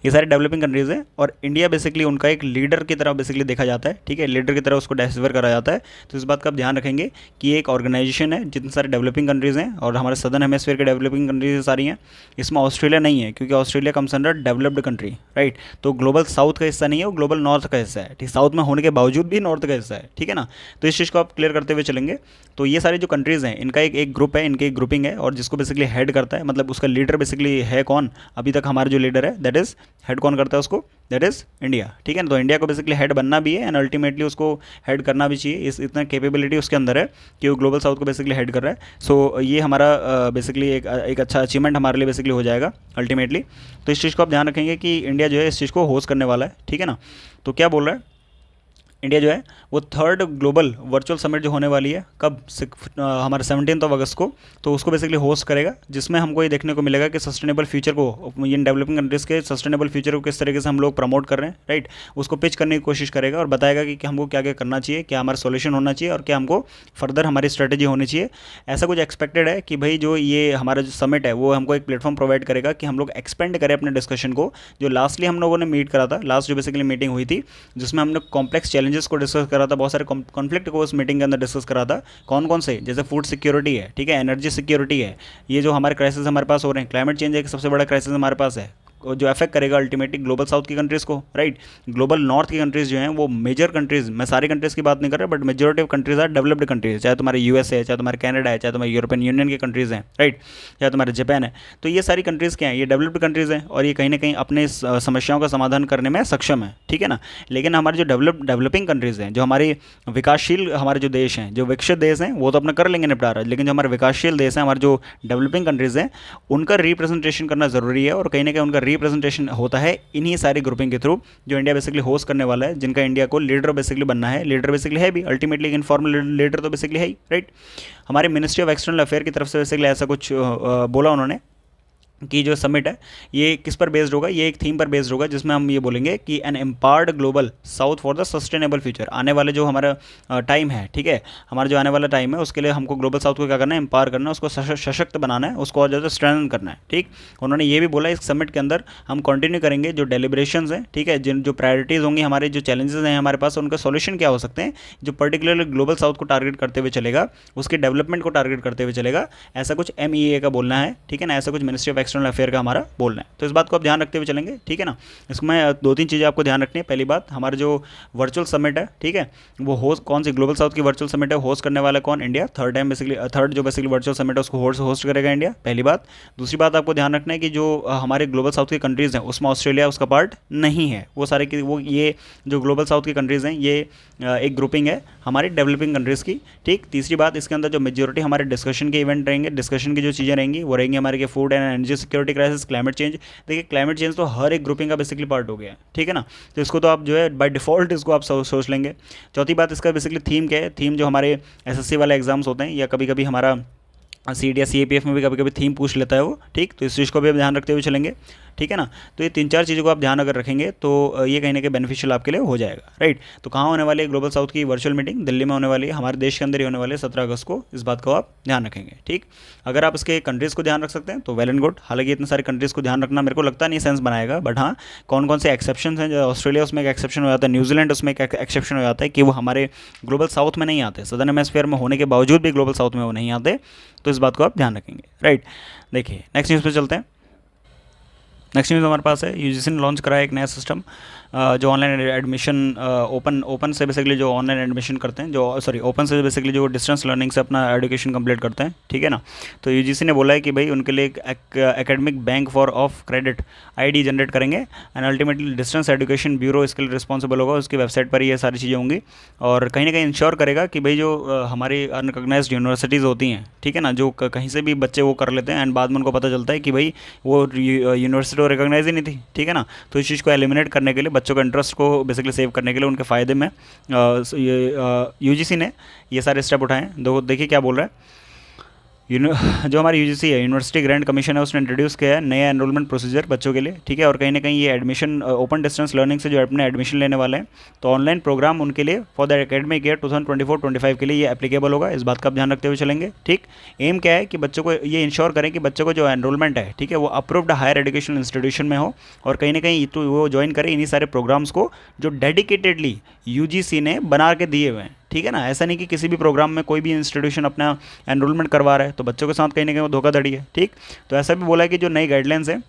ये सारी डेवलपिंग कंट्रीज़ हैं। और इंडिया बेसिकली उनका एक लीडर की तरह बेसिकली देखा जाता है, ठीक है, लीडर की तरह उसको डिस्कवर करा जाता है। तो इस बात का आप ध्यान रखेंगे कि ये एक ऑर्गेनाइजेशन है, जितने सारे डेवलपिंग कंट्रीज़ हैं और हमारे सदर्न हेमिस्फीयर के डेवलपिंग कंट्रीज सारी हैं। इसमें ऑस्ट्रेलिया नहीं है, क्योंकि Australia comes under developed country, right. तो ग्लोबल साउथ का हिस्सा नहीं है, वो ग्लोबल नॉर्थ का हिस्सा है, ठीक, साउथ में होने के बावजूद भी नॉर्थ का हिस्सा है, ठीक है ना। तो इस चीज़ को आप क्लियर करते हुए चलेंगे। तो ये सारी जो कंट्रीज़ हैं इनका एक ग्रुप है, इनकी एक ग्रुपिंग है, और जिसको बेसिकली हेड करता है, मतलब उसका लीडर बेसिकली है कौन, अभी तक हमारा जो लीडर है दैट इज़ हेड कौन करता है उसको, दैट इज़ इंडिया, ठीक है ना। तो इंडिया को बेसिकली हेड बनना भी है एंड अल्टीमेटली उसको हेड करना भी चाहिए, इस इतना कैपेबिलिटी उसके अंदर है कि वो ग्लोबल साउथ को बेसिकली हेड कर रहा है। सो ये हमारा बेसिकली एक अच्छा अचीवमेंट हमारे लिए बेसिकली हो जाएगा अल्टीमेटली। तो इस चीज़ को आप ध्यान रखेंगे कि इंडिया जो है इस चीज़ को होस्ट करने वाला है, ठीक है ना। तो क्या बोल रहा है इंडिया जो है वो थर्ड ग्लोबल वर्चुअल समिट जो होने वाली है कब, हमारे 17 अगस्त को, तो उसको बेसिकली होस्ट करेगा, जिसमें हमको ये देखने को मिलेगा कि सस्टेनेबल फ्यूचर को, इन डेवलपिंग कंट्रीज़ के सस्टेनेबल फ्यूचर को किस तरीके से हम लोग प्रमोट कर रहे हैं, राइट। उसको पिच करने की कोशिश करेगा और बताएगा कि हमको क्या क्या करना चाहिए, क्या हमारा सोल्यूशन होना चाहिए और क्या हमको फर्दर हमारी स्ट्रेटेजी होनी चाहिए। ऐसा कुछ एक्सपेक्टेड है कि भाई जो ये हमारा जो समिट है वो हमको एक प्लेटफॉर्म प्रोवाइड करेगा कि हम लोग एक्सपेंड करें अपने डिस्कशन को। जो लास्टली हम लोगों ने मीट करा था, लास्ट जो बेसिकली मीटिंग हुई थी, जिसमें हमने कॉम्प्लेक्स चैलेंजेस को डिस्कस करा था, बहुत सारे कॉन्फ्लिक्ट को उस मीटिंग के अंदर डिस्कस करा था। कौन कौन से, जैसे फूड सिक्योरिटी है, ठीक है, एनर्जी सिक्योरिटी है, ये जो हमारे क्राइसिस हमारे पास हो रहे हैं, क्लाइमेट चेंज एक सबसे बड़ा क्राइसिस हमारे पास है, जो अफेक्ट करेगा अल्टीमेटली ग्लोबल साउथ की कंट्रीज़ को, राइट। ग्लोबल नॉर्थ की कंट्रीज़ जो हैं वो मेजर कंट्रीज़, मैं सारी कंट्रीज़ की बात नहीं कर रहा, but majority of countries are developed countries, चाहे तुम्हारे यूएस है, चाहे तुम्हारे कनाडा है, चाहे तुम्हारे यूरोपियन यूनियन की कंट्रीज़ हैं, राइट, चाहे तुम्हारे जापान है। तो ये सारी कंट्रीज़ क्या हैं, ये डेवलप्ड कंट्रीज़ हैं और ये कहीं ना कहीं अपने समस्याओं का समाधान करने में सक्षम है, ठीक है ना। लेकिन हमारे जो डेवलपिंग कंट्रीज़ हैं, जो हमारी विकासशील हमारे जो देश हैं, जो विकसित देश हैं, वो तो अपना कर लेंगे निपटारा, लेकिन जो हमारे विकासशील देश हैं, हमारे जो डेवलपिंग कंट्रीज़ हैं, उनका रिप्रेजेंटेशन करना ज़रूरी है। और कहीं ना कहीं उनका रिप्रेजेंटेशन होता है इन्हीं सारी ग्रुपिंग के थ्रू जो इंडिया बेसिकली होस्ट करने वाला है, जिनका इंडिया को लीडर बेसिकली बनना है। लीडर बेसिकली है भी अल्टीमेटली एक इनफॉर्मल लीडर तो बेसिकली है ही, राइट। हमारे मिनिस्ट्री ऑफ एक्सटर्नल अफेयर की तरफ से बेसिकली ऐसा कुछ बोला उन्होंने कि जो समिट है ये किस पर बेस्ड होगा, ये एक थीम पर बेस्ड होगा, जिसमें हम ये बोलेंगे कि an empowered global south for the sustainable future. आने वाले जो हमारा टाइम है, ठीक है, हमारा जो आने वाला टाइम है उसके लिए हमको ग्लोबल साउथ को क्या करना है, एम्पावर करना है, उसको सशक्त बनाना है, उसको और ज़्यादा स्ट्रेंथन करना है, ठीक। उन्होंने ये भी बोला इस समिट के अंदर हम कंटिन्यू करेंगे जो डेलिब्रेशंस हैं, ठीक है, जिन जो प्रायोरिटीज़ होंगी, हमारे जो चैलेंजेस हैं हमारे पास, उनका सॉल्यूशन क्या हो सकते हैं, जो पर्टिकुलरली ग्लोबल साउथ को टारगेट करते हुए चलेगा, उसके डेवलपमेंट को टारगेट करते हुए चलेगा। ऐसा कुछ MEA का बोलना है, ठीक है ना, ऐसा कुछ मिनिस्ट्री ऑफ एक्सटर्नल अफेयर का हमारा बोलना है। तो इस बात को आप ध्यान रखते हुए चलेंगे, ठीक है ना। इसमें 2-3 चीज़ें आपको ध्यान रखनी है। पहली बात, हमारा जो वर्चुअल समिट है, ठीक है, वो होस्ट कौन सी ग्लोबल साउथ की वर्चुअल समिट है, होस्ट करने वाला कौन, इंडिया। थर्ड जो बेसिकली वर्चुअल समिट है उसको होस्ट करेगा इंडिया, पहली बात। दूसरी बात आपको ध्यान रखना है कि जो हमारे ग्लोबल साउथ की कंट्रीज़ हैं उसमें ऑस्ट्रेलिया उसका पार्ट नहीं है। वो सारे की वो ये जो ग्लोबल साउथ की कंट्रीज़ हैं ये एक ग्रुपिंग है हमारी डेवलपिंग कंट्रीज़ की, ठीक। तीसरी बात, इसके अंदर जो मेजोरिटी हमारे डिस्कशन के इवेंट रहेंगे, डिस्कशन की जो चीज़ें रहेंगी वो रहेंगी हमारे के food and energy security crisis, climate change. देखिए क्लाइमेट चेंज तो हर एक ग्रुपिंग का बेसिकली पार्ट हो गया है, ठीक है ना। तो इसको तो आप जो है बाय डिफ़ॉल्ट इसको आप सोच लेंगे। चौथी बात, इसका बेसिकली थीम क्या है, थीम जो हमारे SSC वाले एग्जाम्स होते हैं या कभी कभी हमारा CET या CAPF में भी कभी कभी थीम पूछ लेता है वो, ठीक। तो इस चीज़ को भी आप ध्यान रखते हुए चलेंगे, ठीक है ना। तो ये 3-4 चीज़ों को आप ध्यान अगर रखेंगे तो ये कहीं ना कहीं बेनिफिशियल आपके लिए हो जाएगा, राइट। तो कहाँ होने वाली है ग्लोबल साउथ की वर्चुअल मीटिंग, दिल्ली में होने वाली है, हमारे देश के अंदर ही होने वाली है 17 अगस्त को। इस बात को आप ध्यान रखेंगे, ठीक। अगर आप इसके कंट्रीज़ को ध्यान रख सकते हैं तो वेल एंड गुड। हालांकि इतने सारे कंट्रीज़ को ध्यान रखना मेरे को लगता नहीं सेंस बनाएगा, बट हाँ कौन कौन से एक्सेप्शन हैं, जो ऑस्ट्रेलिया उसमें एक एक्सेप्शन हो जाता है, न्यूजीलैंड उसमें एक एक्सेप्शन हो जाता है कि वो हमारे ग्लोबल साउथ में नहीं आते, सदर्न हेमिस्फीयर में होने के बावजूद भी ग्लोबल साउथ में वो नहीं आते। तो इस बात को आप ध्यान रखेंगे, राइट। देखिए नेक्स्ट न्यूज़ पे चलते हैं। नेक्स्ट न्यूज़ हमारे पास है, UGC ने लॉन्च कराया एक नया सिस्टम जो ऑनलाइन एडमिशन ओपन ओपन से बेसिकली जो ऑनलाइन एडमिशन करते हैं, जो सॉरी ओपन से बेसिकली जो डिस्टेंस लर्निंग से अपना एजुकेशन कंप्लीट करते हैं, ठीक है ना। तो यूजीसी ने बोला है कि भाई उनके लिए एक academic bank for of credit ID generate करेंगे and ultimately distance education bureau इसके लिए रिस्पॉन्सिबल होगा, उसकी वेबसाइट पर ये सारी चीज़ें होंगी। और कहीं ना कहीं इंश्योर करेगा कि भाई जो हमारी अनरिकग्नाइज्ड यूनिवर्सिटीज़ होती हैं, ठीक है ना, जो कहीं से भी बच्चे वो कर लेते हैं एंड बाद में उनको पता चलता है कि भाई वो यूनिवर्सिटी रिकॉग्नाइज ही नहीं थी, ठीक है ना। तो इस चीज़ को एलिमिनेट करने के लिए, बच्चों के इंटरेस्ट को बेसिकली सेव करने के लिए, उनके फ़ायदे में यूजीसी ने ये सारे स्टेप उठाए हैं। देखिए क्या बोल रहा है। जो हमारी यूजीसी है, यूनिवर्सिटी ग्रांट कमीशन है, उसने इंट्रोड्यूस किया है नया एनरोलमेंट प्रोसीजर बच्चों के लिए, ठीक है। और कहीं ना कहीं ये एडमिशन ओपन डिस्टेंस लर्निंग से जो अपने एडमिशन लेने वाले हैं, तो ऑनलाइन प्रोग्राम उनके लिए फॉर द एकेडमिक ईयर 2024-25 के लिए ये एप्लीकेबल होगा। इस बात का आप ध्यान रखते हुए चलेंगे, ठीक। एम क्या है कि बच्चों को ये इंश्योर करें कि बच्चों को जो एनरोलमेंट है, ठीक है, वो अप्रूव्ड हायर एजुकेशन इंस्टीट्यूशन में हो और कहीं ना कहीं तो वो ज्वाइन करें इन्हीं सारे प्रोग्राम्स को जो डेडिकेटेडली यूजीसी ने बना के दिए हुए हैं, ठीक है ना। ऐसा नहीं कि किसी भी प्रोग्राम में कोई भी इंस्टीट्यूशन अपना एनरोलमेंट करवा रहा है तो बच्चों के साथ कहीं ना कहीं वो धोखाधड़ी है, ठीक। तो ऐसा भी बोला है कि जो नई गाइडलाइंस है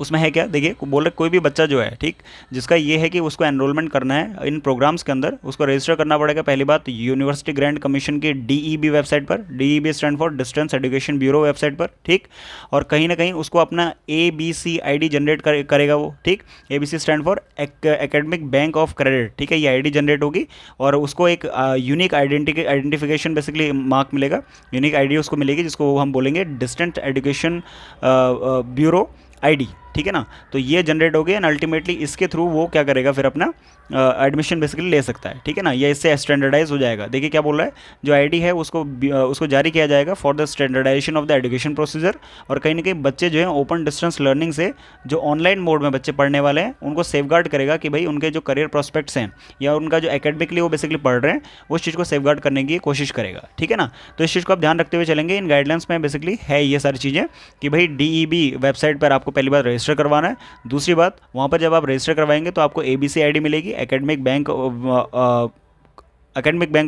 उसमें है क्या, देखिए बोल रहे कोई भी बच्चा जो है, ठीक, जिसका ये है कि उसको एनरोलमेंट करना है इन प्रोग्राम्स के अंदर, उसको रजिस्टर करना पड़ेगा पहली बात यूनिवर्सिटी ग्रांट कमीशन की डीईबी वेबसाइट पर, DEB stand for distance education bureau website पर, ठीक। और कहीं ना कहीं उसको अपना एबीसी आईडी जनरेट करेगा वो, ठीक। ABC stand for academic bank of credit, ठीक है, ये आईडी जनरेट होगी और उसको एक यूनिक आइडेंटिफिकेशन बेसिकली मार्क मिलेगा, यूनिक आईडी उसको मिलेगी जिसको हम बोलेंगे डिस्टेंस एजुकेशन ब्यूरो आईडी, ठीक है ना। तो ये जनरेट हो गया एंड अल्टीमेटली इसके थ्रू वो क्या करेगा फिर अपना एडमिशन बेसिकली ले सकता है, ठीक है ना। ये इससे स्टैंडर्डाइज हो जाएगा। देखिए क्या बोल रहा है, जो आईडी है उसको जारी किया जाएगा for the standardization of the education procedure. और कहीं ना कहीं बच्चे जो हैं ओपन डिस्टेंस लर्निंग से जो ऑनलाइन मोड में बच्चे पढ़ने वाले हैं उनको सेफगार्ड करेगा कि भाई उनके जो करियर प्रोस्पेक्ट्स हैं या उनका जो एकेडमिकली वो बेसिकली पढ़ रहे हैं उस चीज़ को सेफगार्ड करने की कोशिश करेगा, ठीक है ना। तो इस चीज़ को आप ध्यान रखते हुए चलेंगे। इन गाइडलाइंस में बेसिकली है ये सारी चीज़ें कि भाई डीईबी वेबसाइट पर आपको पहली बार रजिस्टर करवाना है। दूसरी बात, वहाँ पर जब आप रजिस्टर करवाएंगे तो आपको एबीसी आईडी मिलेगी, academic bank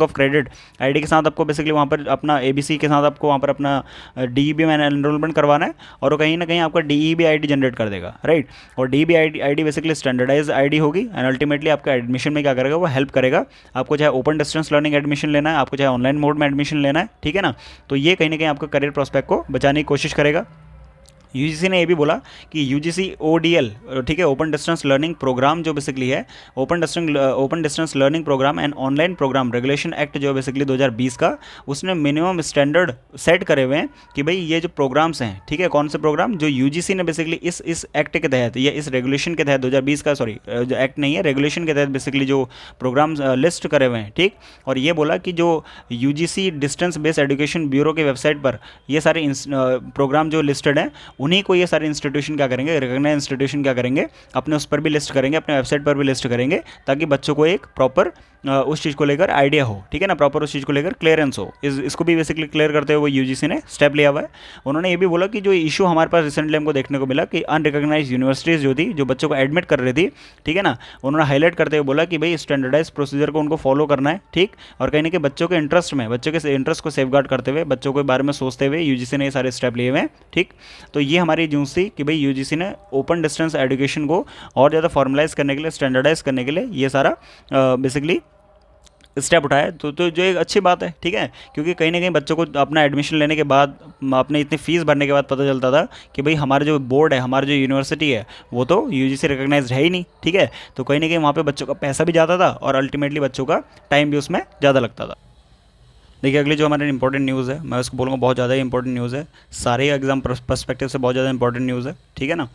of credit ID के साथ आपको बेसिकली वहाँ पर अपना एबीसी के साथ आपको वहाँ पर अपना डीईबी में एनरोलमेंट करवाना है और वो कहीं ना कहीं आपका डीईबी आईडी जनरेट कर देगा, राइट। और DEB ID basically standardize ID होगी एंड अल्टीमेटली आपका एडमिशन में क्या करेगा, वो हेल्प करेगा। आपको चाहे ओपन डिस्टेंस लर्निंग एडमिशन लेना है, आपको चाहे ऑनलाइन मोड में एडमिशन लेना है, ठीक है ना। तो ये कहीं ना कहीं आपका करियर प्रोस्पेक्ट को बचाने की कोशिश करेगा। यूजीसी ने ये भी बोला कि यूजीसी ओडीएल, ठीक है, ओपन डिस्टेंस लर्निंग प्रोग्राम जो बेसिकली है open distance learning program and online program regulation act जो बेसिकली 2020 का, उसने मिनिमम स्टैंडर्ड सेट करे हुए हैं कि भाई ये जो प्रोग्राम्स हैं, ठीक है, कौन से प्रोग्राम जो यूजीसी ने बेसिकली इस एक्ट के तहत या इस रेगुलेशन के तहत 2020 का, सॉरी जो एक्ट नहीं है, रेगुलेशन के तहत बेसिकली जो प्रोग्राम्स लिस्ट करे हुए हैं, ठीक। और ये बोला कि जो UGC distance based education bureau की वेबसाइट पर ये सारे प्रोग्राम जो लिस्टेड हैं उन्हीं को ये सारे इंस्टीट्यूशन क्या करेंगे, रिकॉग्नाइज इंस्टीट्यूशन क्या करेंगे, अपने उस पर भी लिस्ट करेंगे, अपने वेबसाइट पर भी लिस्ट करेंगे ताकि बच्चों को एक प्रॉपर उस चीज़ को लेकर आइडिया हो, ठीक है ना, प्रॉपर उस चीज़ को लेकर क्लियरेंस हो। इसको भी बेसिकली क्लियर करते हुए यूजीसी ने स्टेप लिया हुआ है। उन्होंने ये भी बोला कि जो इशू हमारे पास रिसेंटली हमको देखने को मिला कि अनरिकॉग्नाइज यूनिवर्सिटीज़ जो थी, जो बच्चों को एडमिट कर रही थी, ठीक है ना, उन्होंने हाईलाइट करते हुए बोला कि भाई स्टैंडर्डाइज प्रोसीजर को उनको फॉलो करना है, ठीक। और कहीं ना कहीं बच्चों के इंटरेस्ट में, बच्चों के इंटरेस्ट को सेफगार्ड करते हुए, बच्चों के बारे में सोचते हुए यूजीसी ने ये सारे स्टेप लिए हुए हैं, ठीक। तो ये हमारी न्यूज़ थी कि भाई यूजीसी ने ओपन डिस्टेंस एजुकेशन को और ज़्यादा फॉर्मलाइज करने के लिए, स्टैंडर्डाइज करने के लिए ये सारा बेसिकली स्टेप उठाया। तो जो एक अच्छी बात है, ठीक है, क्योंकि कहीं ना कहीं बच्चों को अपना एडमिशन लेने के बाद, अपने इतनी फीस भरने के बाद पता चलता था कि भाई हमारा जो बोर्ड है, हमारा जो यूनिवर्सिटी है वो तो यूजीसी रिकॉग्नाइज्ड है ही नहीं, ठीक है। तो कहीं ना कहीं वहाँ पे बच्चों का पैसा भी जाता था और अल्टीमेटली बच्चों का टाइम भी उसमें ज़्यादा लगता था। देखिए अगली जो हमारी इंपॉर्टेंट न्यूज़ है, मैं उसको बोलूँगा बहुत ज़्यादा ही इंपॉर्टेंट न्यूज़ है, सारे एग्जाम पर्सपेक्टिव से बहुत ज़्यादा इंपॉर्टेंट न्यूज़ है, ठीक है ना।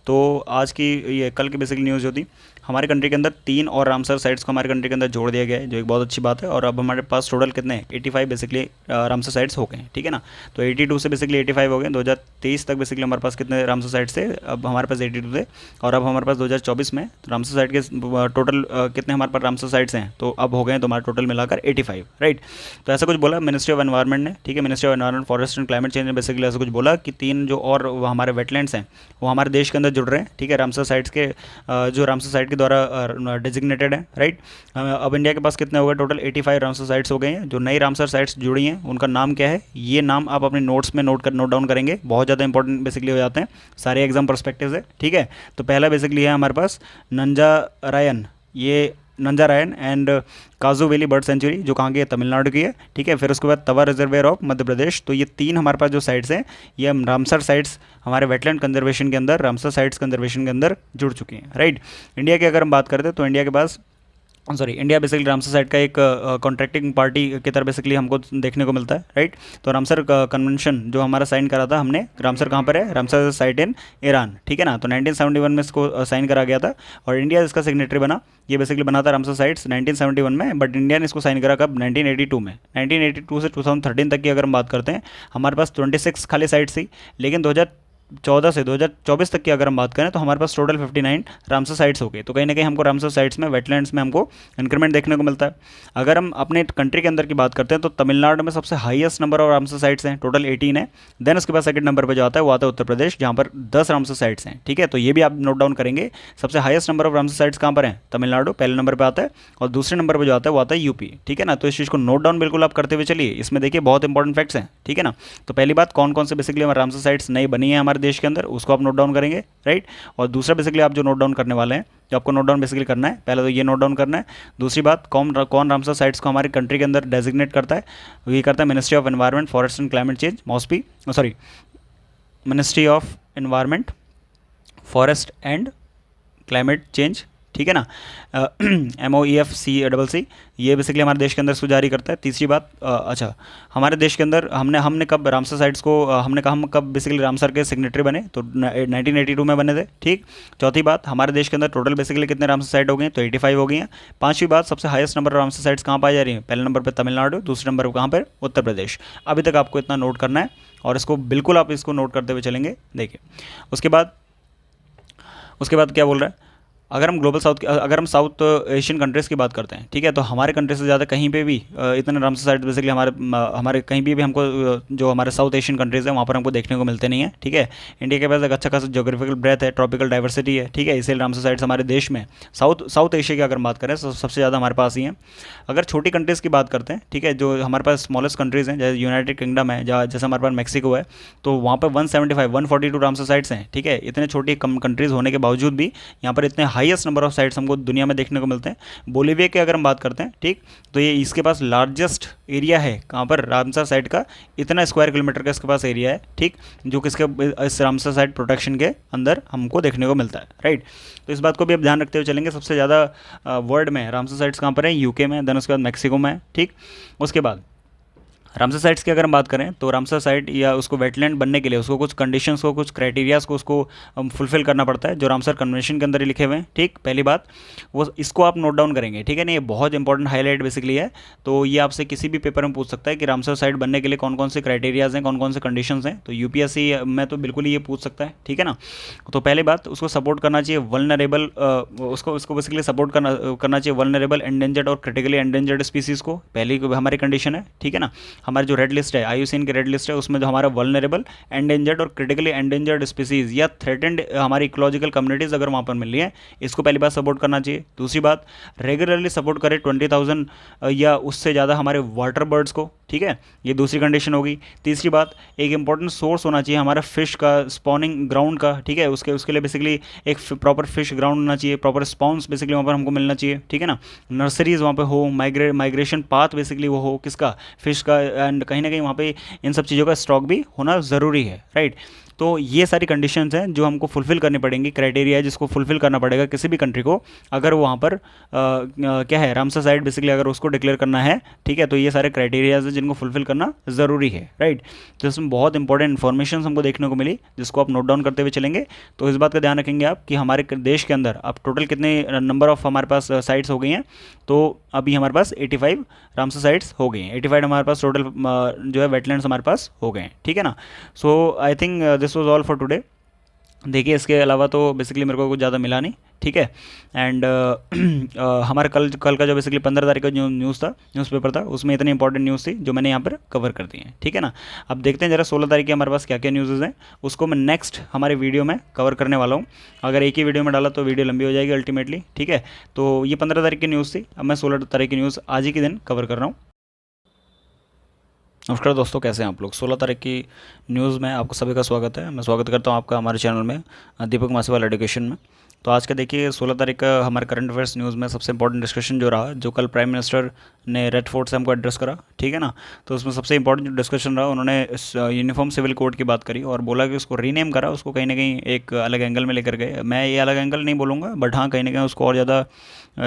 तो आज की ये कल की बेसिकली न्यूज़ जो थी, हमारे कंट्री के अंदर 3 और रामसर साइट्स को हमारे कंट्री के अंदर जोड़ दिया गया है, जो एक बहुत अच्छी बात है। और अब हमारे पास टोटल कितने 85 बेसिकली रामसर साइट्स हो गए हैं, ठीक है ना। तो 82 से बेसिकली 85 हो गए। 2023 तक बेसिकली हमारे पास कितने रामसर साइट्स थे, अब हमारे पास 82 थे और अब हमारे पास 2024 में रामसर साइट के टोटल कितने हमारे पास रामसर साइट्स हैं, तो अब हो गए हैं, तो हमारे टोटल मिलाकर 85, राइट। तो ऐसा कुछ बोला मिनिस्ट्री ऑफ एनवायरमेंट ने, ठीक है, ministry of environment forest and climate change ने बेसिकली ऐसा कुछ बोला कि 3 जो और हमारे वेटलैंड्स हैं वो हमारे देश के अंदर जुड़ रहे हैं, ठीक है, रामसर साइट्स के जो रामसर साइट के द्वारा डिजिग्नेटेड है, राइट। अब इंडिया के पास कितने हो गए टोटल? 85 रामसर साइट्स हो गए हैं। जो नई रामसर साइट्स जुड़ी हैं उनका नाम क्या है, ये नाम आप अपने नोट्स में नोट डाउन करेंगे, बहुत ज़्यादा इंपॉर्टेंट बेसिकली हो जाते हैं सारे एग्जाम पर्सपेक्टिव से, ठीक है। तो पहला बेसिकली है हमारे पास नंजारायन, ये नंजारायन एंड काजू वैली बर्ड सेंचुरी, जो कहाँ की है? तमिलनाडु की है, ठीक है। फिर उसके बाद तवा रिजर्वेयर ऑफ मध्य प्रदेश। तो ये 3 हमारे पास जो साइट्स हैं ये हम रामसर साइट्स हमारे वेटलैंड कंजर्वेशन के अंदर, रामसर साइट्स कंजर्वेशन के अंदर जुड़ चुकी हैं, राइट। इंडिया की अगर हम बात करते हैं तो इंडिया के पास इंडिया बेसिकली रामसर साइट का एक कॉन्ट्रैक्टिंग पार्टी की तरह बेसिकली हमको देखने को मिलता है, राइट। तो रामसर कन्वेंशन जो हमारा साइन करा था हमने, रामसर कहाँ पर है? रामसर साइट इन ईरान, ठीक है ना। तो 1971 में इसको साइन करा गया था और इंडिया इसका सिग्नेटरी बना। ये बेसिकली बना था रामसर साइट्स 1971 में, बट इंडिया ने इसको साइन करा कब? 1982 में। 1982 से 2013 तक की अगर हम बात करते हैं हमारे पास 26 खाली साइट्स थी, लेकिन 2014 से 2024 तक की अगर हम बात करें तो हमारे पास टोटल 59 रामसर साइट्स हो गए। तो कहीं ना कहीं हमको रामसर साइट्स में, वेटलैंड्स में हमको इंक्रीमेंट देखने को मिलता है। अगर हम अपने कंट्री के अंदर की बात करते हैं तो तमिलनाडु में सबसे highest number of Ramsar sites हैं, टोटल 18 है। देन उसके बाद सेकंड नंबर पर जो आता है वो आता है उत्तर प्रदेश, जहाँ पर 10 रामसर साइट्स हैं, ठीक है। तो ये भी आप नोट डाउन करेंगे, सबसे highest number of Ramsar sites कहाँ पर हैं? तमिलनाडु पहले नंबर पर आता है और दूसरे नंबर पर जो आता है वो आता है यूपी, ठीक है ना। तो इस चीज़ को नोट डाउन बिल्कुल आप करते हुए चलिए, इसमें देखिए बहुत इंपॉर्टेंट फैक्ट्स हैं, ठीक है ना। तो पहली बात, कौन कौन से बेसिकली हमारे रामसर साइट्स नई बनी है हमारे देश के अंदर, उसको नोट डाउन करेंगे, राइट। और दूसरा बेसिकली आप जो नोट डाउन करने वाले हैं, जो आपको नोट डाउन बेसिकली करना है, पहले तो ये नोट डाउन करना है। दूसरी बात, कौन रामसर साइट्स को हमारी कंट्री के अंदर डेजिग्नेट करता है? ये करता है ministry of environment, forest and climate change, MoSPI, sorry, ministry of environment, forest and climate change, ठीक है ना। MOEFCCC, ये बेसिकली हमारे देश के अंदर इसको जारी करता है। तीसरी बात, अच्छा, हमारे देश के अंदर हमने कब रामसर साइट्स को हम कब बेसिकली रामसर के सिग्नेटरी बने? तो 1982 में बने थे, ठीक। चौथी बात, हमारे देश के अंदर टोटल बेसिकली कितने रामसर साइट हो गए हैं? तो 85 हो गई हैं। पांचवी बात, सबसे हाईएस्ट नंबर रामसर साइट्स कहाँ पाई जा रही हैं? पहले नंबर पर तमिलनाडु, दूसरे नंबर पर कहाँ पर? उत्तर प्रदेश। अभी तक आपको इतना नोट करना है और इसको बिल्कुल आप इसको नोट करते हुए चलेंगे। देखिए उसके बाद क्या बोल रहा है, अगर हम साउथ एशियन कंट्रीज़ की बात करते हैं, ठीक है, तो हमारे कंट्री से ज़्यादा कहीं पे भी इतने रामसर साइट्स बेसिकली हमारे कहीं भी हमको जो हमारे साउथ एशियन कंट्रीज़ हैं वहाँ पर हमको देखने को मिलते नहीं है, ठीक है। इंडिया के पास एक अच्छा खासा जोग्राफिकल ब्रेथ है, ट्रॉपिकल डाइवर्सिटी है, ठीक है, इसलिए रामसर साइट्स हमारे देश में साउथ एशिया की अगर बात करें तो सबसे ज़्यादा हमारे पास ही हैं। अगर छोटी कंट्रीज़ की बात करते हैं, ठीक है, जो हमारे पास स्मॉलेस्ट कंट्रीज़ हैं, जैसे यूनाइटेड किंगडम है, जैसे हमारे पास मैक्सिको है, तो वहाँ पर 142 रामसर साइट्स हैं, ठीक है। इतने छोटी कंट्रीज़ होने के बावजूद भी यहाँ पर इतने हाईएस्ट नंबर ऑफ साइट्स हमको दुनिया में देखने को मिलते हैं। बोलीविया की अगर हम बात करते हैं, ठीक, तो ये इसके पास लार्जेस्ट एरिया है, कहाँ पर? रामसर साइट का इतना स्क्वायर किलोमीटर का इसके पास एरिया है, ठीक, जो किसके इस रामसर साइट प्रोटेक्शन के अंदर हमको देखने को मिलता है, राइट। तो इस बात को भी आप ध्यान रखते हुए चलेंगे। सबसे ज़्यादा वर्ल्ड में रामसर साइट्स कहाँ पर है? यूके में, देन उसके बाद मैक्सिको में, ठीक। उसके बाद रामसर साइट्स की अगर हम बात करें तो रामसर साइट या उसको वेटलैंड बनने के लिए उसको कुछ कंडीशंस को, कुछ क्राइटेरियाज़ को उसको फुलफिल करना पड़ता है, जो रामसर कन्वेंशन के अंदर ही लिखे हुए हैं, ठीक। पहली बात वो इसको आप नोट डाउन करेंगे, ठीक है ना। ये बहुत इंपॉर्टेंट हाईलाइट बेसिकली है, तो ये आपसे किसी भी पेपर में पूछ सकता है कि रामसर साइट बनने के लिए कौन कौन से क्राइटेरियाज़ हैं, कौन कौन से कंडीशंस हैं। तो UPSC में तो बिल्कुल ही ये पूछ सकता है, ठीक है ना। तो पहली बात, उसको सपोर्ट करना चाहिए वल्नरेबल, उसको बेसिकली सपोर्ट करना चाहिए वल्नरेबल, एंडेंजर्ड और क्रिटिकली एंडेंजर्ड स्पीसीज़ को, पहली हमारी कंडीशन है, ठीक है ना। हमारी जो रेड लिस्ट है, IUCN की रेड लिस्ट है, उसमें जो हमारा वल्नरेबल, एंडेंजर्ड और क्रिटिकली एंडेंजर्ड स्पीसीज या थ्रेटेंड हमारी इकोलॉजिकल कम्युनिटीज़ अगर वहाँ पर मिल रही है, इसको पहली बात सपोर्ट करना चाहिए। दूसरी बात, रेगुलरली सपोर्ट करें 20,000 या उससे ज़्यादा हमारे वाटर बर्ड्स को, ठीक है, ये दूसरी कंडीशन होगी। तीसरी बात, एक इंपॉर्टेंट सोर्स होना चाहिए हमारा फिश का, स्पॉनिंग ग्राउंड का, ठीक है, उसके लिए बेसिकली एक प्रॉपर फिश ग्राउंड होना चाहिए, प्रॉपर स्पॉन्स बेसिकली वहाँ पर हमको मिलना चाहिए, ठीक है ना। नर्सरीज वहाँ पे हो, माइग्रेशन पाथ बेसिकली वो हो किसका? फिश का, एंड कहीं ना कहीं वहाँ पे इन सब चीज़ों का स्टॉक भी होना ज़रूरी है, राइट। तो ये सारी कंडीशंस हैं जो हमको फुलफ़िल करनी पड़ेंगी, क्राइटेरिया है जिसको फुलफ़िल करना पड़ेगा किसी भी कंट्री को, अगर वहाँ पर क्या है रामसर साइट बेसिकली अगर उसको डिक्लेयर करना है, ठीक है। तो ये सारे क्राइटेरियाज हैं जिनको फुलफ़िल करना ज़रूरी है, राइट। तो इसमें बहुत इंपॉर्टेंट इन्फॉर्मेशन हमको देखने को मिली जिसको आप नोट डाउन करते हुए चलेंगे। तो इस बात का ध्यान रखेंगे आप कि हमारे देश के अंदर अब टोटल कितने नंबर ऑफ हमारे पास साइट्स हो गई हैं। तो अभी हमारे पास 85 रामसर साइट्स हो गई हैं, 85 हमारे पास टोटल जो है वेटलैंड्स हमारे पास हो गए हैं, ठीक है ना। So I think this was all for today. देखिए इसके अलावा तो बेसिकली मेरे को कुछ ज़्यादा मिला नहीं, ठीक है। एंड हमारे कल का जो बेसिकली 15 तारीख का जो न्यूज़ था, न्यूज़पेपर था, उसमें इतनी इंपॉर्टेंट न्यूज़ थी जो मैंने यहाँ पर कवर कर दी है, ठीक है ना। अब देखते हैं जरा 16 तारीख की हमारे पास क्या क्या न्यूज़ हैं, उसको मैं नेक्स्ट हमारे वीडियो में कवर करने वाला हूँ। अगर एक ही वीडियो में डाला तो वीडियो लंबी हो जाएगी अल्टीमेटली, ठीक है। तो ये 15 तारीख की न्यूज़ थी, अब मैं 16 तारीख की न्यूज़ आज ही के दिन कवर कर रहा हूँ। नमस्कार दोस्तों, कैसे हैं आप लोग। 16 तारीख की न्यूज़ में आपको सभी का स्वागत है। मैं स्वागत करता हूं आपका हमारे चैनल में, दीपक मासीवाल एजुकेशन में। तो आज का देखिए 16 तारीख का हमारे करंट अफेयर्स न्यूज़ में सबसे इंपॉर्टेंट डिस्कशन जो रहा, जो कल प्राइम मिनिस्टर ने रेड फोर्ट से हमको एड्रेस करा, ठीक है ना। तो उसमें सबसे इंपॉर्टेंट जो डिस्कशन रहा, उन्होंने इस यूनिफॉर्म सिविल कोड की बात करी और बोला कि उसको रीनेम करा, उसको कहीं ना कहीं एक अलग एंगल में लेकर गए। मैं ये अलग एंगल नहीं बोलूँगा, बट हाँ कहीं ना कहीं उसको और ज़्यादा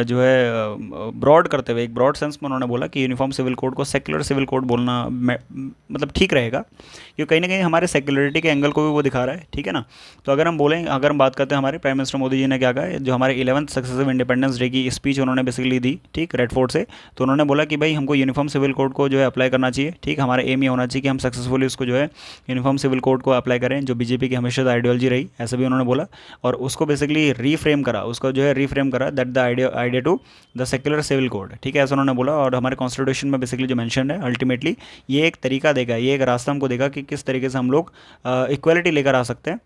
जो है ब्रॉड करते हुए एक ब्रॉड सेंस में उन्होंने बोला कि यूनिफॉर्म सिविल कोड को सेक्युलर सिविल कोड बोलना मतलब ठीक रहेगा, क्योंकि कहीं ना कहीं हमारे सेक्युलरिटी के एंगल को भी वो दिखा रहा है, ठीक है ना। तो अगर हम बात करते हैं हमारे प्राइम मिनिस्टर मोदी जी ने क्या कहा, जो हमारे 11th सक्सेसिव इंडिपेंडेंस डे की स्पीच उन्होंने बेसिकली दी, ठीक, रेड फोर्ट से। तो उन्होंने बोला कि भाई हमको यूनिफॉर्म सिविल कोड को जो है अप्लाई करना चाहिए, ठीक। हमारा एम ये होना चाहिए कि हम सक्सेसफुली उसको जो है यूनिफॉर्म सिविल कोड को अप्लाई करें, जो बीजेपी की हमेशा आइडियोलॉजी रही, ऐसा भी उन्होंने बोला। और उसको बेसिकली रीफ्रेम करा, उसको जो है रीफ्रेम करा that the idea to the secular civil code, ठीक है, ऐसा उन्होंने बोला। और हमारे कॉन्स्टिट्यूशन में बेसिकली जो मेंशन है, अल्टीमेटली ये एक तरीका देगा, ये एक रास्ता हमको देगा कि किस तरीके से हम लोग इक्वलिटी लेकर आ सकते हैं।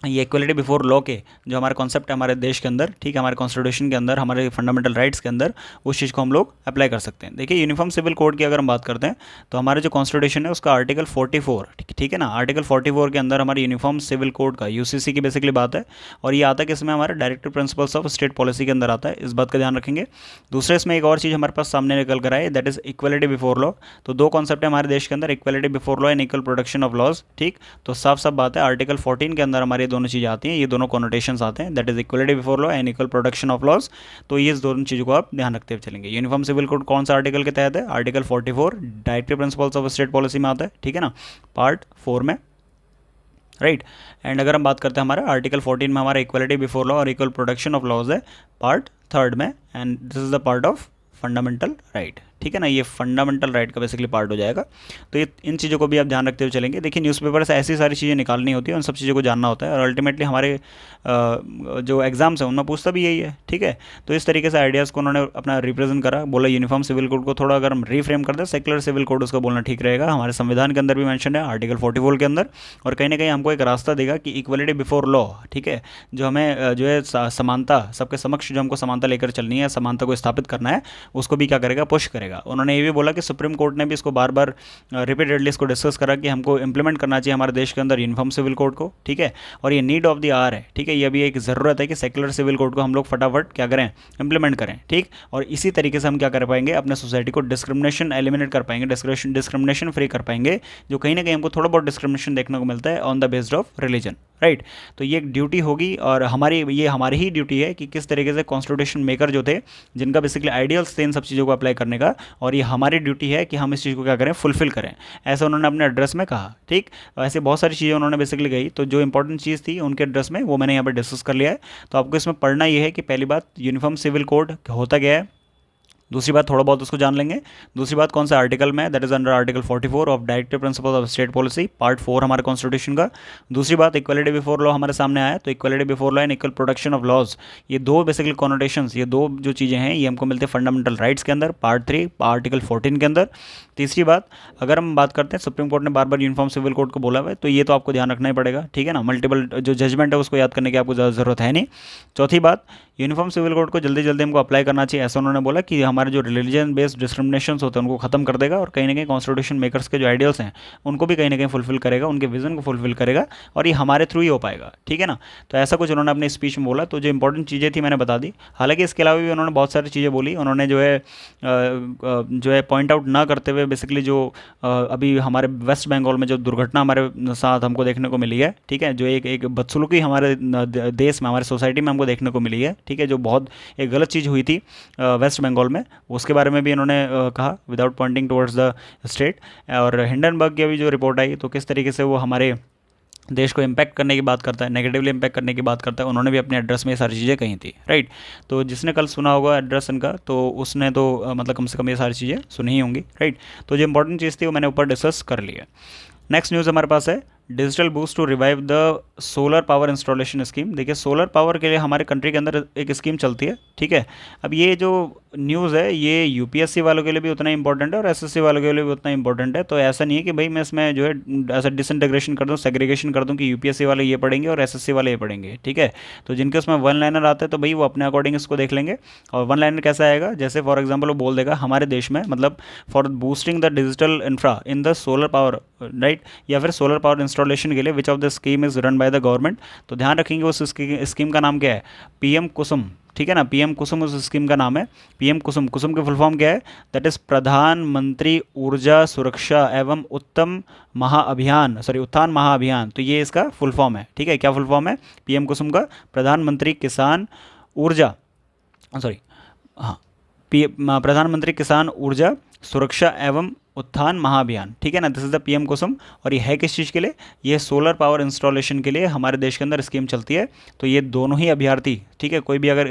ये इक्वलिटी बिफोर लॉ के जो हमारे कॉन्सेप्ट है हमारे देश के अंदर, ठीक है, हमारे कॉन्स्टिट्यूशन के अंदर, हमारे फंडामेंटल राइट्स के अंदर, उस चीज़ को हम लोग अप्लाई कर सकते हैं। देखिए यूनिफॉर्म सिविल कोड की अगर हम बात करते हैं तो हमारे जो कॉन्स्टिट्यूशन है उसका आर्टिकल 44, ठीक है ना, आर्टिकल 44 के अंदर हमारे यूनिफॉर्म सिविल कोड का यूसीसी की बेसिकली बात है। और ये आता है कि इसमें हमारे directive principles of state policy के अंदर आता है, इस बात का ध्यान रखेंगे। दूसरे इसमें एक और चीज़ हमारे पास सामने निकल कर आए, that is equality before law. तो दो कॉन्सेप्ट है हमारे देश के अंदर, equality before law and equal protection of laws, ठीक। तो साफ साफ बात है, आर्टिकल 14 के अंदर हमारी दोनों चीज़ें आती हैं, ये दोनों कॉनोटेशंस आते हैं, that is equality before law and equal protection of laws. तो ये दोनों चीज़ों को आप ध्यान रखते हुए चलेंगे। यूनिफॉर्म सिविल कोड कौन सा आर्टिकल के तहत है, article 44 directive principles of state policy में आता है, ठीक है ना, पार्ट 4 में, राइट। एंड अगर हम बात करते हैं हमारा आर्टिकल 14 में हमारा इक्वलिटी बिफोर लॉ और इक्वल प्रोटेक्शन ऑफ लॉज है पार्ट 3 में, and this is the part of fundamental right, ठीक है ना, ये फंडामेंटल राइट का बेसिकली पार्ट हो जाएगा। तो ये इन चीज़ों को भी आप ध्यान रखते हुए चलेंगे। देखिए न्यूज़पेपर से ऐसी सारी चीज़ें निकालनी होती है, उन सब चीज़ों को जानना होता है, और अल्टीमेटली हमारे जो एग्जाम्स हैं उनमें पूछता भी यही है, ठीक है। तो इस तरीके से आइडियाज़ को उन्होंने अपना रिप्रेजेंट करा, बोला यूनिफॉर्म सिविल कोड को थोड़ा अगर हम रीफ्रेम कर दें, सेक्युलर सिविल कोड उसका बोलना ठीक रहेगा। हमारे संविधान के अंदर भी मेंशन है आर्टिकल 44 के अंदर, और कहीं ना कहीं हमको एक रास्ता देगा कि इक्वलिटी बिफोर लॉ, ठीक है, जो हमें जो है समानता, सबके समक्ष जो हमको समानता लेकर चलनी है, समानता को स्थापित करना है, उसको भी क्या करेगा, पुश करेगा। उन्होंने ये भी बोला कि सुप्रीम कोर्ट ने भी इसको बार बार रिपीटेडली इसको डिस्कस करा कि हमको इंप्लीमेंट करना चाहिए हमारे देश के अंदर यूनिफॉर्म सिविल कोड को, ठीक है। और ये नीड ऑफ द आवर है, ठीक है, ये भी एक ज़रूरत है कि सेक्युलर सिविल कोड को हम लोग फटाफट क्या करें, इंप्लीमेंट करें, ठीक। और इसी तरीके से हम क्या कर पाएंगे, अपने सोसाइटी को डिस्क्रिमिनेशन एलिमिनेट कर पाएंगे, डिस्क्रिमिनेशन फ्री कर पाएंगे, जो कहीं ना कहीं हमको थोड़ा बहुत डिस्क्रिमिनेशन देखने को मिलता है on the based of religion, right. तो ये एक ड्यूटी होगी, और ये हमारी ही ड्यूटी है कि किस तरीके से कॉन्स्टिट्यूशन मेकर जो थे, जिनका बेसिकली आइडियल्स थे इन सब चीज़ों को अप्लाई करने का, और ये हमारी ड्यूटी है कि हम इस चीज़ को क्या करें, फुलफिल करें, ऐसा उन्होंने अपने एड्रेस में कहा, ठीक। ऐसे बहुत सारी चीज़ें उन्होंने बेसिकली कही, तो जो इंपॉर्टेंट चीज़ थी उनके एड्रेस में वो मैंने यहाँ पर डिस्कस कर लिया है। तो आपको इसमें पढ़ना ये है कि पहली बात यूनिफॉर्म सिविल कोड होता क्या है, दूसरी बात थोड़ा बहुत उसको जान लेंगे, दूसरी बात कौन सा आर्टिकल में, that is under article 44 of directive principles of state policy part 4 हमारे कॉन्स्टिट्यूशन का। दूसरी बात इक्वलिटी बिफोर लॉ हमारे सामने आया, तो equality before law and equal protection of laws, ये दो बेसिकली कॉनोटेशंस, ये दो जो चीज़ें हैं ये हमको मिलते हैं फंडामेंटल राइट्स के अंदर पार्ट 3 आर्टिकल 14 के अंदर। तीसरी बात, अगर हम बात करते हैं सुप्रीम कोर्ट ने बार बार यूनिफॉर्म सिविल कोड को बोला हुआ है, तो ये तो आपको ध्यान रखना ही पड़ेगा, ठीक है ना, मल्टीपल जो जजमेंट है उसको याद करने की आपको ज़्यादा ज़रूरत है नहीं। चौथी बात, यूनिफॉर्म सिविल कोड को जल्दी जल्दी हमको अप्लाई करना चाहिए, ऐसा उन्होंने बोला कि हमारे जो रिलीजन बेस्ड डिस्क्रिमिनेशन होते हैं उनको खत्म कर देगा, और कहीं ना कहीं कॉन्स्टिट्यूशन मेकर्स के जो आइडियल्स हैं उनको भी कहीं ना कहीं फुलफिल करेगा, उनके विजन को फुलफिल करेगा, और ये हमारे थ्रू ही हो पाएगा, ठीक है ना। तो ऐसा कुछ उन्होंने अपने स्पीच में बोला। तो जो इंपॉर्टेंट चीज़ें थी मैंने बता दी, हालांकि इसके अलावा भी उन्होंने बहुत सारी चीज़ें बोली। उन्होंने जो है पॉइंट आउट ना करते हुए बेसिकली जो अभी हमारे वेस्ट बंगाल में जो दुर्घटना हमारे साथ हमको देखने को मिली है, ठीक है, जो एक बदसलूकी हमारे देश में, हमारे सोसाइटी में हमको देखने को मिली है, ठीक है, जो बहुत एक गलत चीज़ हुई थी वेस्ट बंगाल में, उसके बारे में भी इन्होंने कहा without pointing towards the state. और हिंडनबर्ग की अभी जो रिपोर्ट आई, तो किस तरीके से वो हमारे देश को इम्पैक्ट करने की बात करता है, नेगेटिवली इम्पैक्ट करने की बात करता है, उन्होंने भी अपने एड्रेस में ये सारी चीज़ें कही थी, राइट। तो जिसने कल सुना होगा एड्रेस इनका, तो उसने तो मतलब कम से कम ये सारी चीज़ें सुनी ही होंगी, राइट। तो जो इंपॉर्टेंट चीज़ थी वो मैंने ऊपर डिस्कस कर ली है। नेक्स्ट न्यूज़ हमारे पास है digital boost to revive the solar power installation scheme. देखिए सोलर पावर के लिए हमारे कंट्री के अंदर एक स्कीम चलती है, ठीक है। अब ये जो न्यूज़ है ये यूपीएससी वालों के लिए भी उतना इंपॉर्टेंट है और एसएससी वालों के लिए भी उतना इंपॉर्टेंट है। तो ऐसा नहीं है कि भाई मैं इसमें जो है ऐसा डिसइंटीग्रेशन कर दूँ, सेग्रीगेशन कर दूँ कि यूपीएससी वाले ये पढ़ेंगे और एसएससी वाले ये पढ़ेंगे, ठीक है। तो जिनके उसमें वन लाइनर आते हैं तो भाई वो अपने अकॉर्डिंग इसको देख लेंगे। और वन लाइनर कैसा आएगा, जैसे फॉर एग्जाम्पल वो बोल देगा हमारे देश में मतलब for boosting the digital infra in the solar power, right, या फिर सोलर पावर इंस्टॉलेशन के लिए विच of the scheme is run by the government. तो ध्यान रखेंगे उस स्कीम का नाम क्या है, पीएम कुसुम, ठीक है ना। पीएम कुसुम उस स्कीम का नाम है। पीएम कुसुम, कुसुम की फुल फॉर्म क्या है, दैट इज प्रधानमंत्री ऊर्जा सुरक्षा एवं उत्तम महाअभियान, सॉरी उत्थान महाअभियान। तो ये इसका फुल फॉर्म है, ठीक है। क्या फुल फॉर्म है पीएम कुसुम का, प्रधानमंत्री किसान ऊर्जा, सॉरी हाँ, प्रधानमंत्री किसान ऊर्जा सुरक्षा एवं उत्थान महाअभियान, ठीक है ना। दिस इज द पीएम कुसुम। और ये है किस चीज़ के लिए, ये सोलर पावर इंस्टॉलेशन के लिए हमारे देश के अंदर स्कीम चलती है। तो ये दोनों ही अभ्यर्थी, ठीक है, कोई भी अगर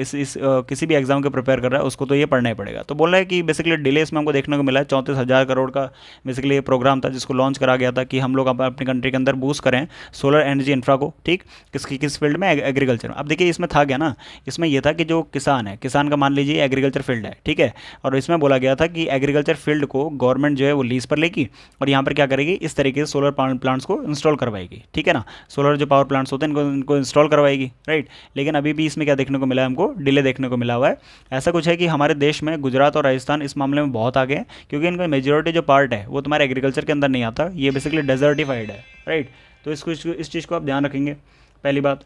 किसी भी एग्जाम के प्रिपेयर कर रहा है उसको तो ये पढ़ना ही पड़ेगा। तो बोल रहा है कि बेसिकली डिले इसमें हमको देखने को मिला है, 34,000 करोड़ का बेसिकली ये प्रोग्राम था जिसको लॉन्च करा गया था कि हम लोग अपनी कंट्री के अंदर बूस्ट करें सोलर एनर्जी इंफ्रा को, ठीक। किस फील्ड में, एग्रीकल्चर में। अब देखिए इसमें था क्या ना, इसमें यह था कि जो किसान है, किसान का मान लीजिए एग्रीकल्चर फील्ड है, ठीक है। और इसमें बोला गया था कि एग्रीकल्चर फील्ड को गवर्नमेंट जो है वो लीज पर लेगी और यहाँ पर क्या करेगी, इस तरीके से सोलर पावर प्लांट्स को इंस्टॉल करवाएगी, ठीक है ना। सोलर जो पावर प्लांट्स होते हैं इनको इंस्टॉल करवाएगी, राइट। लेकिन अभी भी इसमें क्या देखने को मिला है, हमको डिले देखने को मिला हुआ है। ऐसा कुछ है कि हमारे देश में गुजरात और राजस्थान इस मामले में बहुत आगे हैं, क्योंकि इनका मेजोरिटी जो पार्ट है वो तुम्हारे एग्रीकल्चर के अंदर नहीं आता, ये बेसिकली डेजर्टिफाइड है, राइट। तो इस चीज़ को आप ध्यान रखेंगे, पहली बात।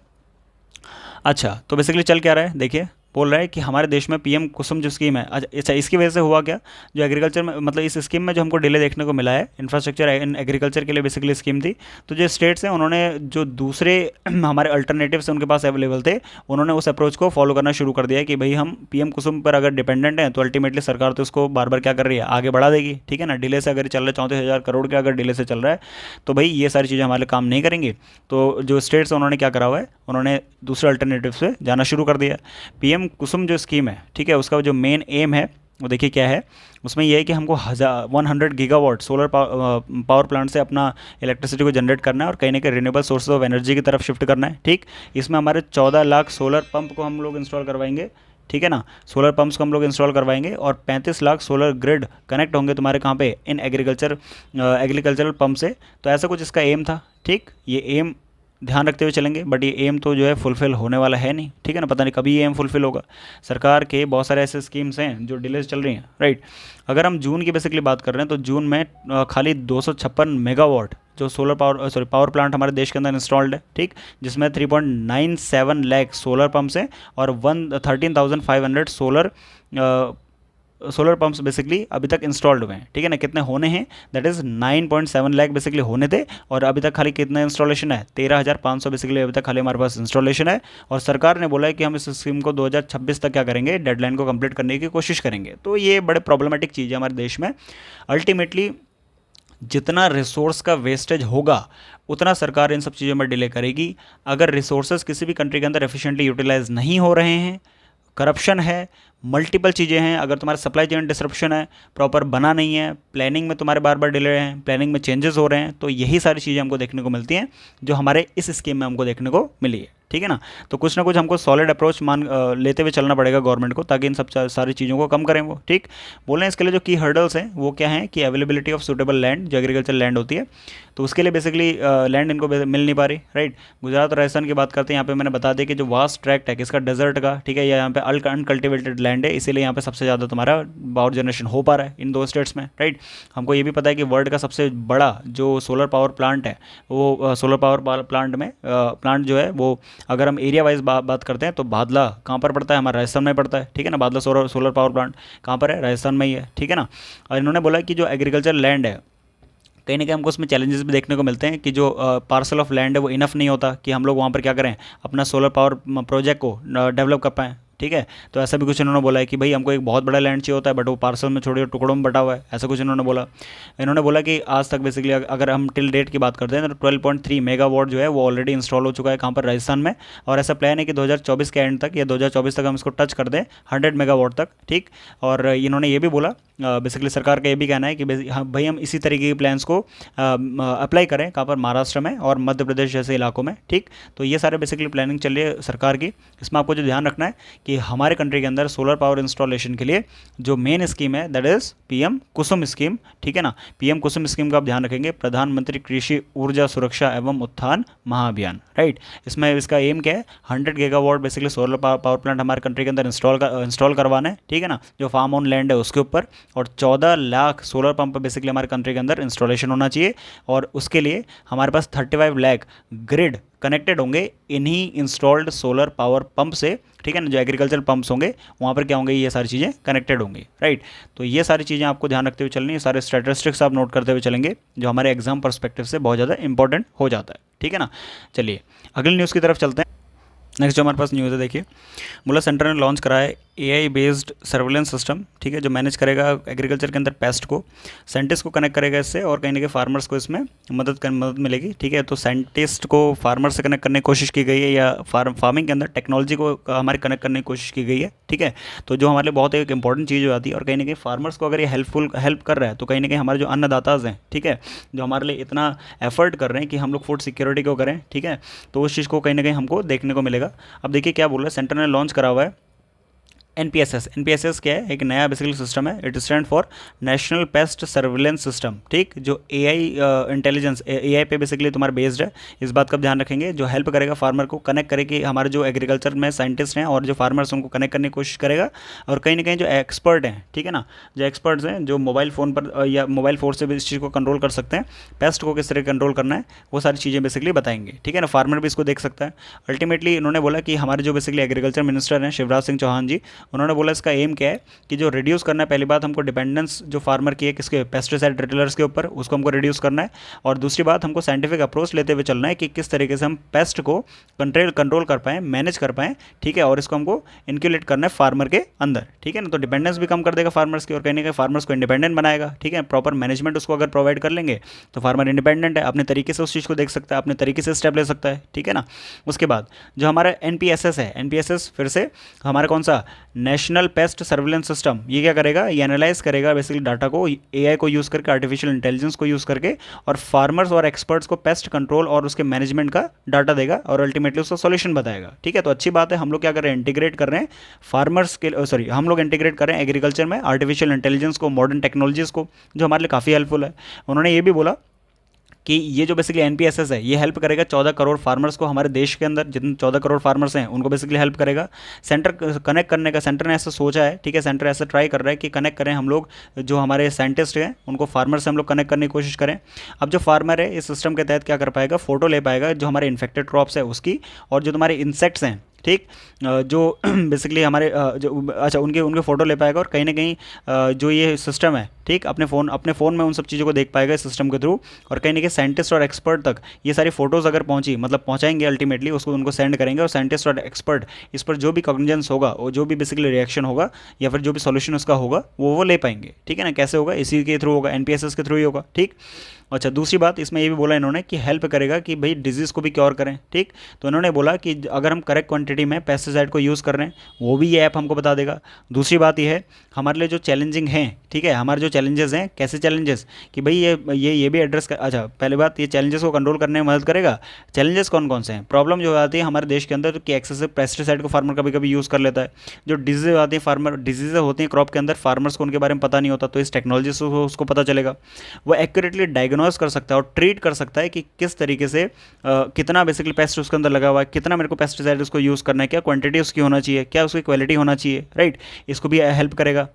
अच्छा, तो बेसिकली चल क्या रहा है, देखिए बोल रहा है कि हमारे देश में पीएम कुसुम जो स्कीम है, अच्छा इसकी वजह से हुआ क्या, जो एग्रीकल्चर में मतलब इस स्कीम में जो हमको डिले देखने को मिला है, इंफ्रास्ट्रक्चर इन एग्रीकल्चर के लिए बेसिकली स्कीम थी। तो जो स्टेट्स हैं उन्होंने जो दूसरे हमारे अल्टरनेटिव्स उनके पास अवेलेबल थे, उन्होंने उस अप्रोच को फॉलो करना शुरू कर दिया है कि भाई हम पीएम कुसुम पर अगर डिपेंडेंट हैं तो अल्टीमेटली सरकार तो उसको बार बार क्या कर रही है, आगे बढ़ा देगी, ठीक है ना। डिले से अगर चल रहा है 34,000 करोड़ के अगर डिले से चल रहा है तो भाई ये सारी चीज़ें हमारे काम नहीं करेंगी। तो जो स्टेट्स उन्होंने क्या करा हुआ है, उन्होंने दूसरे अल्टरनेटिव से जाना शुरू कर दिया। पीएम कुसुम जो स्कीम है, ठीक है, उसका जो मेन एम है वो देखिए क्या है, उसमें यह है कि हमको 100 गीगावाट सोलर पावर प्लांट से अपना इलेक्ट्रिसिटी को जनरेट करना है और कहीं ना कहीं रिन्यूएबल सोर्सेज ऑफ एनर्जी की तरफ शिफ्ट करना है, ठीक। इसमें हमारे 14 लाख सोलर पंप को हम लोग इंस्टॉल करवाएंगे, ठीक है ना। सोलर पंप्स को हम लोग इंस्टॉल करवाएंगे और 35 लाख सोलर ग्रिड कनेक्ट होंगे तुम्हारे कहाँ पे, इन एग्रीकल्चरल पंप से। तो ऐसा कुछ इसका एम था, ठीक। ये एम ध्यान रखते हुए चलेंगे, बट ये एम तो जो है फुलफिल होने वाला है नहीं, ठीक है ना। पता नहीं कभी ये एम फुलफिल होगा। सरकार के बहुत सारे ऐसे स्कीम्स हैं जो डिलेज चल रही हैं, राइट। अगर हम जून की बेसिकली बात कर रहे हैं तो जून में खाली 256 मेगावाट जो पावर प्लांट हमारे देश के अंदर इंस्टॉल्ड है, ठीक। जिसमें 3.97 लाख सोलर पंप्स हैं और 13,500 सोलर पंप्स बेसिकली अभी तक इंस्टॉल्ड हुए हैं, ठीक है ना। कितने होने हैं, दैट इज़ 9.7 लाख बेसिकली होने थे और अभी तक खाली कितना इंस्टॉलेशन है, 13,500 बेसिकली अभी तक खाली हमारे पास इंस्टॉलेशन है। और सरकार ने बोला है कि हम इस स्कीम को 2026 तक क्या करेंगे, डेडलाइन को कंप्लीट करने की कोशिश करेंगे। तो ये बड़े प्रॉब्लमेटिक चीज़ है हमारे देश में। अल्टीमेटली जितना रिसोर्स का वेस्टेज होगा उतना सरकार इन सब चीज़ों में डिले करेगी। अगर रिसोर्सेज किसी भी कंट्री के अंदर एफिशिएंटली यूटिलाइज नहीं हो रहे हैं, करप्शन है, मल्टीपल चीज़ें हैं, अगर तुम्हारा सप्लाई चेन डिसरप्शन है, प्रॉपर बना नहीं है, प्लानिंग में तुम्हारे बार बार डिले हैं, प्लानिंग में चेंजेस हो रहे हैं, तो यही सारी चीज़ें हमको देखने को मिलती हैं जो हमारे इस स्कीम में हमको देखने को मिली है, ठीक है ना। तो कुछ ना कुछ हमको सॉलिड अप्रोच लेते हुए चलना पड़ेगा गवर्नमेंट को, ताकि इन सब सारी चीज़ों को कम करें वो, ठीक। बोल रहे हैं इसके लिए जो की हर्डल्स हैं वो क्या हैं कि अवेलेबिलिटी ऑफ सूटेबल लैंड, जो एग्रीकल्चर लैंड होती है, तो उसके लिए बेसिकली लैंड इनको मिल नहीं पा रही, राइट। गुजरात और राजस्थान की बात करते हैं, यहाँ पे मैंने बता दिया कि जो वास्ट ट्रैक्ट है किसका, डेजर्ट का, ठीक है, या यहाँ पे अनकल्टिवेटेड लैंड है, इसीलिए यहाँ पे सबसे ज़्यादा तुम्हारा पावर जनरेशन हो पा रहा है इन दो स्टेट्स में, राइट। हमको ये भी पता है कि वर्ल्ड का सबसे बड़ा जो सोलर पावर प्लांट है वो सोलर पावर प्लांट में प्लांट जो है वो, अगर हम एरिया वाइज बात करते हैं तो बादला कहाँ पर पड़ता है, हमारा राजस्थान में पड़ता है, ठीक है ना। बादला सोलर पावर प्लांट कहाँ पर है, राजस्थान में ही है, ठीक है ना। और इन्होंने बोला कि जो एग्रीकल्चर लैंड है कहीं ना कहीं हमको उसमें चैलेंजेस भी देखने को मिलते हैं कि जो पार्सल ऑफ लैंड है वो इनफ नहीं होता कि हम लोग वहाँ पर क्या करें, अपना सोलर पावर प्रोजेक्ट को डेवलप कर पाएँ, ठीक है। तो ऐसा भी कुछ इन्होंने बोला है कि भाई हमको एक बहुत बड़ा लैंड चाहिए होता है, बट वो पार्सल में छोटे टुकड़ों में बटा हुआ है, ऐसा कुछ इन्होंने बोला। इन्होंने बोला कि आज तक बेसिकली अगर हम टिल डेट की बात करते हैं तो 12.3 मेगावाट जो है वो ऑलरेडी इंस्टॉल हो चुका है, कहाँ पर, राजस्थान में। और ऐसा प्लान है कि 2024 के एंड तक या 2024 तक हम इसको टच कर दें 100 मेगावाट तक, ठीक। और इन्होंने ये भी बोला बेसिकली सरकार का ये भी कहना है कि हाँ भाई हम इसी तरीके के प्लान्स को अप्लाई करें, कहाँ पर, महाराष्ट्र में और मध्य प्रदेश जैसे इलाकों में, ठीक। तो ये सारे बेसिकली प्लानिंग चल रही है सरकार की। इसमें आपको जो ध्यान रखना है कि हमारे कंट्री के अंदर सोलर पावर इंस्टॉलेशन के लिए जो मेन स्कीम है that is PM Kusum scheme, ठीक है ना। पीएम कुसुम स्कीम का आप ध्यान रखेंगे, प्रधानमंत्री कृषि ऊर्जा सुरक्षा एवं उत्थान महाअभियान, राइट। इसमें इसका एम क्या है, 100 gigawatt basically solar power plant हमारे कंट्री के अंदर इंस्टॉल करवाना है, ठीक है ना, जो फार्म ऑन लैंड है उसके ऊपर, और 14 लाख सोलर पंप बेसिकली हमारे कंट्री के अंदर इंस्टॉलेशन होना चाहिए। और उसके लिए हमारे पास 35 लाख ग्रिड कनेक्टेड होंगे इन्हीं इंस्टॉल्ड सोलर पावर पंप से, ठीक है ना। जो एग्रीकल्चर पंप्स होंगे वहाँ पर क्या होंगे, ये सारी चीज़ें कनेक्टेड होंगी, राइट। तो ये सारी चीज़ें आपको ध्यान रखते हुए चलनी है, सारे स्टैटिस्टिक्स आप नोट करते हुए चलेंगे जो हमारे एग्जाम पर्सपेक्टिव से बहुत ज़्यादा इंपॉर्टेंट हो जाता है, ठीक है ना। चलिए अगली न्यूज़ की तरफ चलते हैं। नेक्स्ट जो हमारे पास न्यूज़ है, देखिए, बोला सेंटर ने लॉन्च करा है एआई बेस्ड सर्वेलेंस सिस्टम, ठीक है, जो मैनेज करेगा एग्रीकल्चर के अंदर पेस्ट को, साइंटिस्ट को कनेक्ट करेगा इससे, और कहीं ना कहीं फार्मर्स को इसमें मदद मिलेगी, ठीक है। तो साइंटिस्ट को फार्मर से कनेक्ट करने की कोशिश की गई है, या फार्मिंग के अंदर टेक्नोलॉजी को हमारे कनेक्ट करने की कोशिश की गई है, ठीक है। तो जो हमारे लिए बहुत एक इंपॉर्टेंट चीज़ हो जाती है, और कहीं ना कहीं फार्मर्स को अगर ये हेल्प कर रहा है, तो कहीं ना कहीं हमारे जो अन्नदाताज हैं, ठीक है, जो हमारे लिए इतना एफर्ट कर रहे हैं कि हम लोग फूड सिक्योरिटी को करें, ठीक है, तो उस चीज़ को कहीं ना कहीं हमको देखने को मिलेगा। अब देखिए क्या बोल रहा है, सेंटर ने लॉन्च करा हुआ है एनपीएसएस क्या है, एक नया बेसिकली सिस्टम है, it stand for national paste surveillance system, ठीक, जो एआई इंटेलिजेंस एआई पे बेसिकली तुम्हारा बेस्ड है। इस बात का ध्यान रखेंगे, जो हेल्प करेगा फार्मर को कनेक्ट करे कि हमारे जो एग्रीकल्चर में साइंटिस्ट हैं और जो फार्मर्स उनको कनेक्ट करने की कोशिश करेगा, और कहीं ना कहीं जो एक्सपर्ट हैं, ठीक है ना, जो एक्सपर्ट्स हैं जो मोबाइल फ़ोन पर या मोबाइल फोन से भी इस चीज़ को कंट्रोल कर सकते हैं, पेस्ट को किस तरह कंट्रोल करना है, वो सारी चीज़ें बेसिकली बताएंगे, ठीक है ना। फार्मर भी इसको देख सकता है। अल्टीमेटली इन्होंने बोला कि हमारे जो बेसिकली एग्रीकल्चर मिनिस्टर हैं शिवराज सिंह चौहान जी, उन्होंने बोला इसका एम क्या है कि जो रिड्यूस करना है, पहली बात हमको डिपेंडेंस जो फार्मर की है किसके, पेस्टिसाइड रिटेलर्स के ऊपर, उसको हमको रिड्यूस करना है। और दूसरी बात हमको साइंटिफिक अप्रोच लेते हुए चलना है कि किस तरीके से हम पेस्ट को कंट्रोल कर पाएँ, मैनेज कर पाएँ, ठीक है, और इसको हमको इनक्यूलेट करना है फार्मर के अंदर, ठीक है ना। तो डिपेंडेंस भी कम कर देगा फार्मर्स की, और कहीं ना कहीं फार्मर्स को इंडिपेंडेंट बनाएगा, ठीक है। प्रॉपर मैनेजमेंट उसको अगर प्रोवाइड कर लेंगे तो फार्मर इंडिपेंडेंट है, अपने तरीके से उस चीज़ को देख सकता है, अपने तरीके से स्टेप ले सकता है, ठीक है ना। उसके बाद जो हमारा एनपीएसएस है, एनपीएसएस फिर से हमारा कौन सा, नेशनल पेस्ट सर्विलेंस सिस्टम, ये क्या करेगा, ये एनालाइज करेगा बेसिकली डाटा को, एआई को यूज़ करके, आर्टिफिशियल इंटेलिजेंस को यूज़ करके, और फार्मर्स और एक्सपर्ट्स को पेस्ट कंट्रोल और उसके मैनेजमेंट का डाटा देगा, और अल्टीमेटली उसका सॉल्यूशन बताएगा, ठीक है। तो अच्छी बात है, हम लोग क्या कर रहे हैं, इंटीग्रेट कर रहे हैं फार्मर्स के, सॉरी, हम लोग इंटीग्रेट कर रहे हैं एग्रीकल्चर में आर्टिफिशियल इंटेलिजेंस को, मॉडर्न टेक्नोलॉजीज़ को, जो हमारे लिए काफ़ी हेल्पफुल है। उन्होंने ये भी बोला कि ये जो बेसिकली एनपीएसएस है ये हेल्प करेगा 14 करोड़ फार्मर्स को, हमारे देश के अंदर जितने 14 करोड़ फार्मर्स हैं उनको बेसिकली हेल्प करेगा। सेंटर कनेक्ट करने का, सेंटर ने ऐसा सोचा है, ठीक है, सेंटर ऐसा ट्राई कर रहा है कि कनेक्ट करें हम लोग, जो हमारे साइंटिस्ट हैं उनको फार्मर से हम लोग कनेक्ट करने की कोशिश करें। अब जो फार्मर है इस सिस्टम के तहत क्या कर पाएगा, फोटो ले पाएगा जो हमारे इन्फेक्टेड क्रॉप्स है उसकी, और जो तुम्हारे इंसेक्ट्स हैं, ठीक, जो बेसिकली हमारे जो अच्छा उनके फ़ोटो ले पाएगा, और कहीं ना कहीं जो ये सिस्टम है, ठीक, अपने फ़ोन में उन सब चीज़ों को देख पाएगा इस सिस्टम के थ्रू, और कहीं ना कहीं साइंटिस्ट और एक्सपर्ट तक ये सारी फोटोज़ अगर पहुंची, मतलब पहुंचाएंगे, अल्टीमेटली उसको उनको सेंड करेंगे, और साइंटिस्ट और एक्सपर्ट इस पर जो भी कॉग्निजेंस होगा, और जो भी बेसिकली रिएक्शन होगा, या फिर जो भी सॉल्यूशन उसका होगा वो ले पाएंगे, ठीक है ना। कैसे होगा, इसी के थ्रू होगा, एनपीएसएस के थ्रू ही होगा, ठीक। अच्छा, दूसरी बात इसमें ये भी बोला इन्होंने कि हेल्प करेगा कि भाई डिजीज़ को भी क्योर करें, ठीक। तो इन्होंने बोला कि अगर हम करेक्ट क्वांटिटी में पेस्टिसाइड को यूज़ कर रहे हैं वो भी ये ऐप हमको बता देगा। दूसरी बात ये है हमारे लिए जो चैलेंजिंग हैं, ठीक है, हमारे जो चैलेंजेस हैं, कैसे चैलेंजेस कि भाई ये भी एड्रेस कर, अच्छा पहले बात ये चैलेंजेस को कंट्रोल करने में मदद करेगा। चैलेंजेस कौन कौन से हैं, प्रॉब्लम जो आती है हमारे देश के अंदर कि एक्सेसिव पेस्टिसाइड को फार्मर कभी कभी यूज़ कर लेता है, जो डिजीज़ आती है, डिजीज़ होती हैं क्रॉप के अंदर, फार्मर्स को उनके बारे में पता नहीं होता, तो इस टेक्नोलॉजी से उसको पता चलेगा, वो एक्यूरेटली डायग्नोज कर सकता है और ट्रीट कर सकता है कि किस तरीके से कितना बेसिकली पेस्ट उसके अंदर लगा हुआ है, कितना मेरे को पेस्टिसाइड उसको यूज़ करना है, क्या क्वांटिटी उसकी होना चाहिए, क्या उसकी क्वालिटी होना चाहिए, राइट। इसको भी हेल्प करेगा।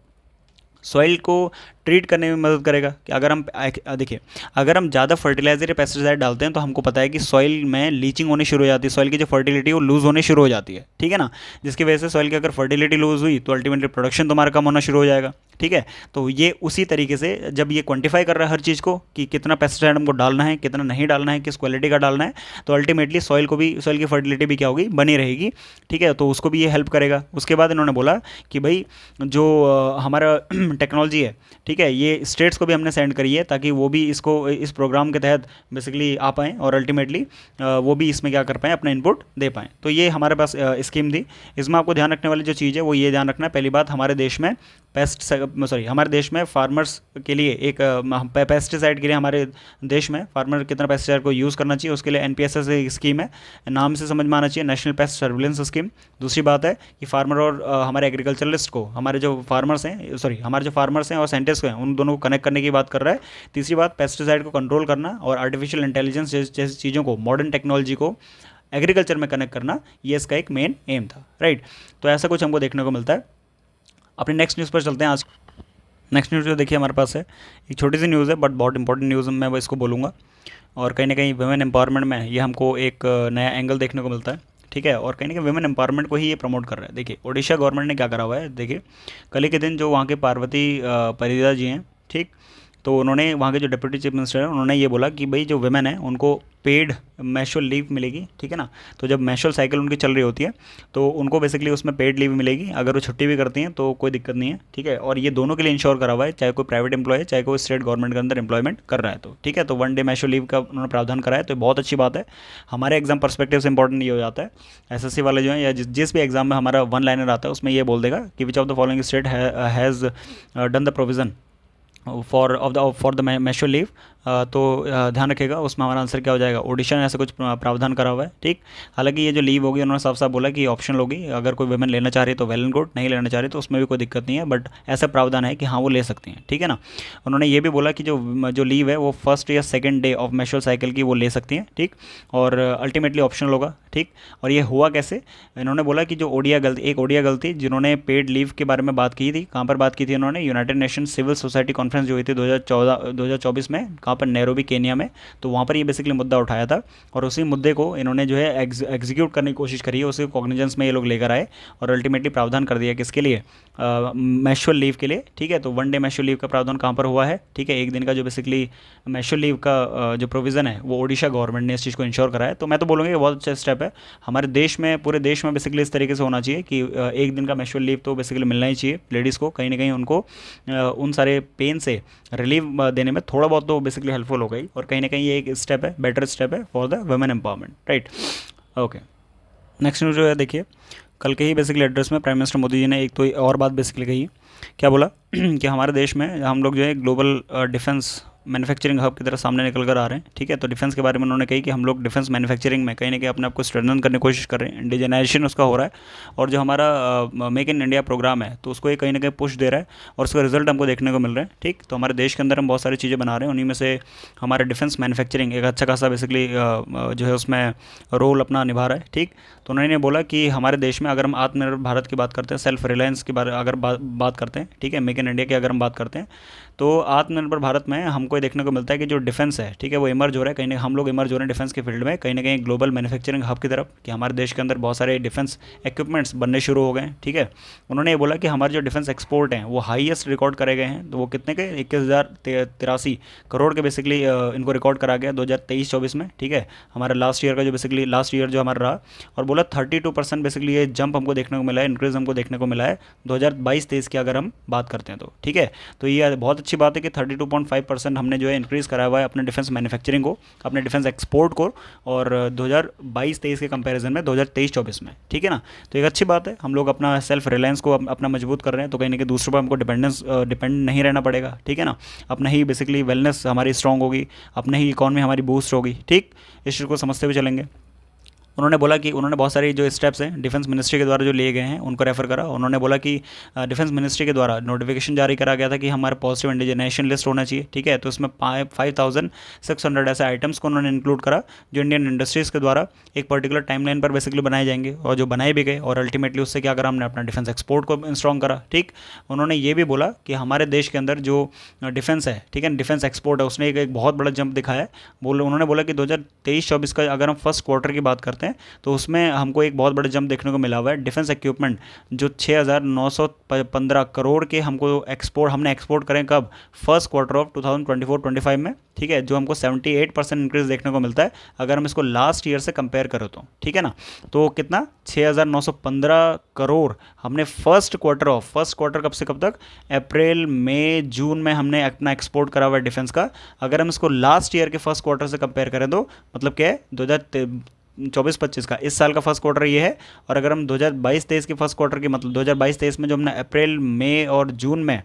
सॉइल को ट्रीट करने में मदद करेगा कि अगर हम देखिए, अगर हम ज़्यादा फर्टिलाइजर या पेस्टिसाइड डालते हैं तो हमको पता है कि सॉइल में लीचिंग होनी शुरू हो जाती है, सॉइल की जो फर्टिलिटी वो लूज़ होनी शुरू हो जाती है, ठीक है ना। जिसकी वजह से सॉइल की अगर फर्टिलिटी लूज़ हुई तो अल्टीमेटली प्रोडक्शन तुम्हारा कम होना शुरू हो जाएगा, ठीक है। तो ये उसी तरीके से जब ये क्वांटिफाई कर रहा है हर चीज़ को कि कितना पेस्टिसाइड हमको डालना है, कितना नहीं डालना है, किस क्वालिटी का डालना है, तो अल्टीमेटली सॉइल की फर्टिलिटी भी क्या होगी, बनी रहेगी, ठीक है। तो उसको भी ये हेल्प करेगा। उसके बाद इन्होंने बोला कि भाई जो हमारा टेक्नोलॉजी है, ठीक ठीक है, ये स्टेट्स को भी हमने सेंड करी है ताकि वो भी इसको इस प्रोग्राम के तहत बेसिकली आ पाएँ और अल्टीमेटली वो भी इसमें क्या कर पाएँ, अपना इनपुट दे पाएँ। तो ये हमारे पास स्कीम थी। इसमें आपको ध्यान रखने वाली जो चीज़ है वो ये ध्यान रखना है, पहली बात हमारे देश में हमारे देश में फार्मर्स के लिए एक पेस्टिसाइड के लिए हमारे देश में फार्मर कितना पेस्टिसाइड को यूज़ करना चाहिए उसके लिए एनपीएसएस एक स्कीम है, नाम से समझ में आना चाहिए, नेशनल पेस्ट सर्विलेंस स्कीम। दूसरी बात है कि फार्मर और हमारे एग्रीकल्चरलिस्ट को, हमारे जो फार्मर्स हैं और साइंटिस्ट हैं, उन दोनों को कनेक्ट करने की बात कर रहा है। तीसरी बात पेस्टिसाइड को कंट्रोल करना और आर्टिफिशियल इंटेलिजेंस जैसी चीज़ों को, मॉडर्न टेक्नोलॉजी को एग्रीकल्चर में कनेक्ट करना, ये इसका एक मेन एम था, राइट। तो ऐसा कुछ हमको देखने को मिलता है। अपने नेक्स्ट न्यूज़ पर चलते हैं। आज नेक्स्ट न्यूज़ जो देखिए हमारे पास है, एक छोटी सी न्यूज़ है बट बहुत इंपॉर्टेंट न्यूज़ मैं वो इसको बोलूँगा, और कहीं ना कहीं वुमेन एम्पावरमेंट में ये हमको एक नया एंगल देखने को मिलता है, ठीक है, और कहीं ना कहीं वुमेन एम्पावरमेंट को ही ये प्रमोट कर रहा है। देखिए ओडिशा गवर्नमेंट ने क्या करा हुआ है, देखिए कल ही के दिन जो वहाँ के पार्वती परिदा जी हैं, ठीक, तो उन्होंने वहाँ के जो डिप्टी चीफ मिनिस्टर हैं उन्होंने ये बोला कि भाई जो वुमेन है उनको पेड मैशुअल लीव मिलेगी, ठीक है ना। तो जब मैशुअल साइकिल उनकी चल रही होती है तो उनको बेसिकली उसमें पेड लीव मिलेगी, अगर वो छुट्टी भी करती हैं तो कोई दिक्कत नहीं है, ठीक है। और ये दोनों के लिए इंश्योर करा हुआ है, चाहे कोई प्राइवेट एम्प्लॉय है चाहे कोई स्टेट गवर्नमेंट के अंदर एम्प्लॉयमेंट कर रहा है, तो ठीक है। तो 1 डे मैशुअल लीव का उन्होंने प्रावधान करा है, तो बहुत अच्छी बात है। हमारे एग्जाम परस्पेक्टिव से इंपॉर्टेंट ये हो जाता है, एसएससी वाले जो है या जिस भी एग्जाम में हमारा 1 लाइनर आता है उसमें ये बोल देगा कि which of the following state has done the provision for the menstrual leave, तो ध्यान रखिएगा उसमें हमारा आंसर क्या हो जाएगा, ओडिशा ने ऐसा कुछ प्रावधान करा हुआ है, ठीक। हालांकि ये जो लीव होगी उन्होंने साफ साफ बोला कि ऑप्शनल होगी, अगर कोई वुमेन लेना चाह रही है तो वेल एंड गुड, नहीं लेना चाह रही तो उसमें भी कोई दिक्कत नहीं है, बट ऐसा प्रावधान है कि हाँ वो ले सकती हैं, ठीक है ना। उन्होंने ये भी बोला कि जो लीव है वो फर्स्ट या सेकेंड डे ऑफ मैशुअल साइकिल की वो ले सकती हैं, ठीक, और अल्टीमेटली ऑप्शनल होगा, ठीक। और ये हुआ कैसे, इन्होंने बोला कि जो ओडिया गलती जिन्होंने पेड लीव के बारे में बात की थी, कहाँ पर बात की थी इन्होंने, United Nation civil society conference जो हुई थी 2024 में, कहाँ पर, नैरोबी केनिया में, तो वहाँ पर ये बेसिकली मुद्दा उठाया था और उसी मुद्दे को इन्होंने जो है एग्जीक्यूट करने की कोशिश करी है, उसी कॉग्निजेंस में ये लोग लेकर आए और अल्टीमेटली प्रावधान कर दिया किसके लिए, मैशुअल लीव के लिए, ठीक है। तो 1 डे मैशुअल लीव का प्रावधान कहाँ पर हुआ है, ठीक है, एक दिन का जो बेसिकली मैशुअल लीव का जो प्रोविज़न है वो ओडिशा गवर्नमेंट ने इस चीज़ को इंश्योर करा है। तो मैं तो बोलूँगा कि बहुत अच्छा स्टेप है हमारे देश में, पूरे देश में बेसिकली इस तरीके से होना चाहिए कि एक दिन का मैशुअल लीव तो बेसिकली मिलना ही चाहिए लेडीज़ को, कहीं ना कहीं उनको उन सारे पेन से रिलीव देने में थोड़ा बहुत तो बेसिकली हेल्पफुल हो गई, और कहीं ना कहीं ये एक स्टेप है, बेटर स्टेप है for the women empowerment, right. Okay, next news जो है देखिए, कल के ही बेसिकली एड्रेस में प्राइम मिनिस्टर मोदी जी ने एक तो और बात बेसिकली कही, क्या बोला कि हमारे देश में हम लोग जो है ग्लोबल डिफेंस मैन्युफैक्चरिंग हब की तरह सामने निकल कर आ रहे हैं, ठीक है। तो डिफेंस के बारे में उन्होंने कही कि हम लोग डिफेंस मैन्युफैक्चरिंग में कहीं ना कहीं अपने आप को स्ट्रेंथन करने की कोशिश कर रहे हैं, इंडिजनाइजेशन उसका हो रहा है, और जो हमारा मेक इन इंडिया प्रोग्राम है तो उसको ये कहीं ना कहीं पुश दे रहा है और उसका रिजल्ट हमको देखने को मिल रहा है, ठीक। तो हमारे देश के अंदर हम बहुत सारी चीज़ें बना रहे हैं, उन्हीं में से हमारा डिफेंस मैन्युफैक्चरिंग एक अच्छा खासा बेसिकली जो है उसमें रोल अपना निभा रहा है, ठीक। तो उन्होंने बोला कि हमारे देश में अगर हम आत्मनिर्भर भारत की बात करते हैं, सेल्फ रिलायंस की बारे अगर बात करते हैं, ठीक है, मेक इन इंडिया की अगर हम बात करते हैं, तो आत्मनिर्भर भारत में हमको ये देखने को मिलता है कि जो डिफेंस है, ठीक है, वो इमर्ज हो रहा है, कहीं ना हम लोग इमर्ज हो रहे हैं डिफेंस के फील्ड में, कहीं ना कहीं ग्लोबल मैन्युफैक्चरिंग हब की तरफ, कि हमारे देश के अंदर बहुत सारे डिफेंस इक्विपमेंट्स बनने शुरू हो गए हैं, ठीक है। उन्होंने ये बोला कि हमारे जो डिफेंस एक्सपोर्ट हैं वो हाईएस्ट रिकॉर्ड करे गए हैं, तो वो कितने के 21,083 करोड़ के बेसिकली इनको रिकॉर्ड करा गया 2023-24 में, ठीक है। हमारा लास्ट ईयर का जो बेसिकली लास्ट ईयर जो हमारा रहा, और बोला 32% बेसिकली ये जंप हमको देखने को मिला है, इंक्रीज हमको देखने को मिला है 2022-23 की अगर हम बात करते हैं तो, ठीक है। तो ये बहुत अच्छी बात है कि 32.5% हमने जो है इंक्रीज़ करा हुआ है अपने डिफेंस मैन्युफैक्चरिंग को, अपने डिफेंस एक्सपोर्ट को, और 2022-23 के कंपैरिजन में 2023-24 में, ठीक है ना। तो एक अच्छी बात है, हम लोग अपना सेल्फ रिलायंस को अपना मजबूत कर रहे हैं, तो कहीं ना कहीं दूसरों पर हमको डिपेंड नहीं रहना पड़ेगा, ठीक है ना। अपना ही बेसिकली वेलनेस हमारी स्ट्रॉन्ग होगी, अपने ही इकॉनमी हमारी बूस्ट होगी, ठीक। इस चीज़ को समझते हुए चलेंगे। उन्होंने बोला कि उन्होंने बहुत सारी जो स्टेप्स हैं डिफेंस मिनिस्ट्री के द्वारा जो लिए गए हैं उनको रेफर करा। उन्होंने बोला कि डिफेंस मिनिस्ट्री के द्वारा नोटिफिकेशन जारी करा गया था कि हमारे पॉजिटिव इंडिजनेशन लिस्ट होना चाहिए, ठीक है। तो इसमें 5,600 ऐसे आइटम्स को उन्होंने इंक्लूड करा जो इंडियन इंडस्ट्रीज़ के द्वारा एक पर्टिकुलर टाइमलाइन पर बेसिकली बनाए जाएंगे, और जो बनाए भी गए, और अल्टीमेटली उससे क्या करा, हमने अपना डिफेंस एक्सपोर्ट को स्ट्रॉन्ग करा, ठीक। उन्होंने ये भी बोला कि हमारे देश के अंदर जो डिफेंस है, ठीक है, डिफेंस एक्सपोर्ट है, उसने एक बहुत बड़ा जंप दिखाया है। उन्होंने बोला कि 2023-24 का अगर हम फर्स्ट क्वार्टर की बात करते हैं हैं तो उसमें हमको एक बहुत बड़ा जंप देखने को मिला हुआ है। डिफेंस इक्विपमेंट जो 6,915 करोड़ के हमने एक्सपोर्ट करें कब, फर्स्ट क्वार्टर ऑफ 2024-25 में, ठीक है, जो हमको 78% इंक्रीज देखने को मिलता है अगर हम इसको लास्ट ईयर से कंपेयर करें तो, ठीक है ना। तो कितना, 6,915 करोड़ हमने फर्स्ट क्वार्टर कब से कब तक, अप्रैल मई जून में हमने अपना एक्सपोर्ट करा हुआ है डिफेंस का। अगर हम इसको लास्ट ईयर के फर्स्ट क्वार्टर से कंपेयर करें तो मतलब क्या है, 2024-25 का, इस साल का फर्स्ट क्वार्टर ये है। और अगर हम 2022-23 के फर्स्ट क्वार्टर की, मतलब 2022-23 में जो हमने अप्रैल मई और जून में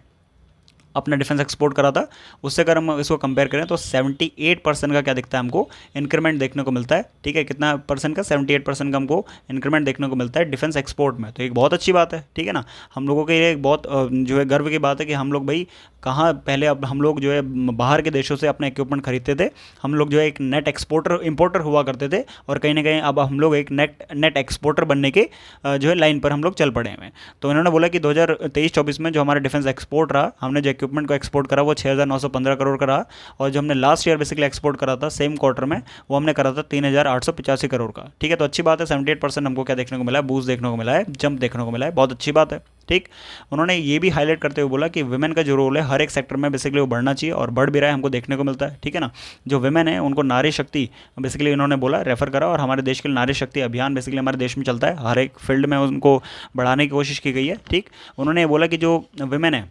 अपना डिफेंस एक्सपोर्ट करा था, उससे अगर हम इसको कंपेयर करें तो 78% का क्या दिखता है हमको, इंक्रीमेंट देखने को मिलता है, ठीक है। कितना परसेंट का, 78% का हमको इंक्रीमेंट देखने को मिलता है डिफेंस एक्सपोर्ट में। तो एक बहुत अच्छी बात है, ठीक है ना। हम लोगों के लिए एक बहुत जो है गर्व की बात है कि हम लोग भाई कहाँ पहले, अब हम लोग जो है बाहर के देशों से अपने इक्विपमेंट खरीदते थे, हम लोग जो है एक नेट इंपोर्टर हुआ करते थे, और कहीं ना कहीं अब हम लोग एक नेट एक्सपोर्टर बनने के जो है लाइन पर हम लोग चल पड़े हैं। तो इन्होंने बोला कि 2023-24 में जो हमारा डिफेंस एक्सपोर्ट रहा, हमने जो इक्विपमेंट को एक्सपोर्ट करा वो 6,915 करोड़ का रहा, और जो हमने लास्ट ईयर बेसिकली एक्सपोर्ट करा था सेम क्वार्टर में, वो हमने करा था 3,885 करोड़ का, ठीक है। तो अच्छी बात है, 78% हमको क्या देखने को मिला है, बूस्ट देखने को मिला है, जंप देखने को मिला है, बहुत अच्छी बात है, ठीक। उन्होंने ये भी हाईलाइट करते हुए बोला कि विमेन का जो रोल है हर एक सेक्टर में बेसिकली वो बढ़ना चाहिए, और बढ़ भी रहा है, हमको देखने को मिलता है, ठीक है ना। जो विमेन है उनको नारी शक्ति बेसिकली इन्होंने बोला, रेफर करा, और हमारे देश के लिए नारी शक्ति अभियान बेसिकली हमारे देश में चलता है, हर एक फील्ड में उनको बढ़ाने की कोशिश की गई है, ठीक। उन्होंने ये बोला कि जो विमेन है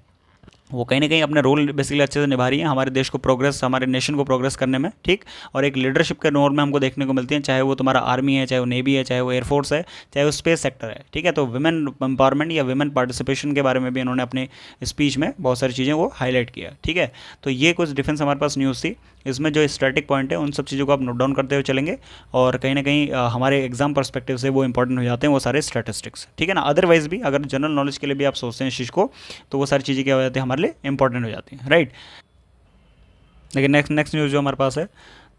वो कहीं ना कहीं अपने रोल बेसिकली अच्छे से निभा रही है हमारे देश को प्रोग्रेस, हमारे नेशन को प्रोग्रेस करने में, ठीक। और एक लीडरशिप के रोल में हमको देखने को मिलती है, चाहे वो तुम्हारा आर्मी है, चाहे वो नेवी है, चाहे वो एयरफोर्स है, चाहे वो स्पेस सेक्टर है, ठीक है। तो विमेन एम्पावरमेंट या विमेन पार्टिसिपेशन के बारे में भी इन्होंने अपने स्पीच में बहुत सारी चीज़ें को हाईलाइट किया, ठीक है। तो ये कुछ डिफेंस हमारे पास न्यूज़ थी। इसमें जो स्टैटिक पॉइंट है उन सब चीज़ों को आप नोट डाउन करते हुए चलेंगे, और कहीं ना कहीं हमारे एग्जाम पर्सपेक्टिव से वो इंपॉर्टेंट हो जाते हैं वो सारे स्टैटिस्टिक्स, ठीक है ना। अदरवाइज भी अगर जनरल नॉलेज के लिए भी आप सोचते हैं इस चीज़ को, तो वो सारी चीज़ें क्या हो जाती है, हमारे लिए इंपॉर्टेंट हो जाती हैं, राइट। लेकिन नेक्स्ट न्यूज़ जो हमारे पास है,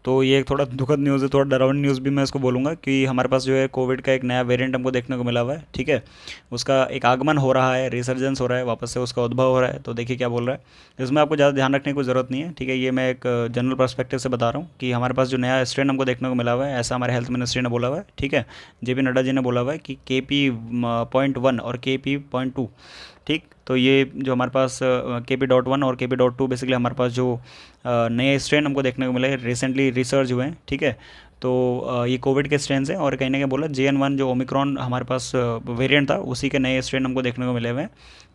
तो ये एक थोड़ा दुखद न्यूज़ है, थोड़ा डरावनी न्यूज़ भी मैं इसको बोलूँगा, कि हमारे पास जो है कोविड का एक नया वेरिएंट हमको देखने को मिला हुआ है, ठीक है। उसका एक आगमन हो रहा है, रिसर्जेंस हो रहा है, वापस से उसका उद्भव हो रहा है। तो देखिए क्या बोल रहा है, इसमें आपको ज़्यादा ध्यान रखने की ज़रूरत नहीं है, ठीक है। ये मैं एक जनरल पर्सपेक्टिव से बता रहा हूँ कि हमारे पास जो नया स्ट्रेन हमको देखने को मिला हुआ है, ऐसा हमारे हेल्थ मिनिस्ट्री ने बोला हुआ है, ठीक है। JP नड्डा जी ने बोला हुआ है कि KP.1 और KP.2, ठीक। तो ये जो हमारे पास KP.1 और KP.2 बेसिकली हमारे पास जो नए स्ट्रेन हमको देखने को मिले, रिसेंटली रिसर्च हुए हैं, ठीक है। तो ये कोविड के स्ट्रेन हैं, और कहीं ना कहीं बोला JN.1 जो ओमिक्रॉन हमारे पास वेरिएंट था, उसी के नए स्ट्रेन हमको देखने को मिले हुए हैं।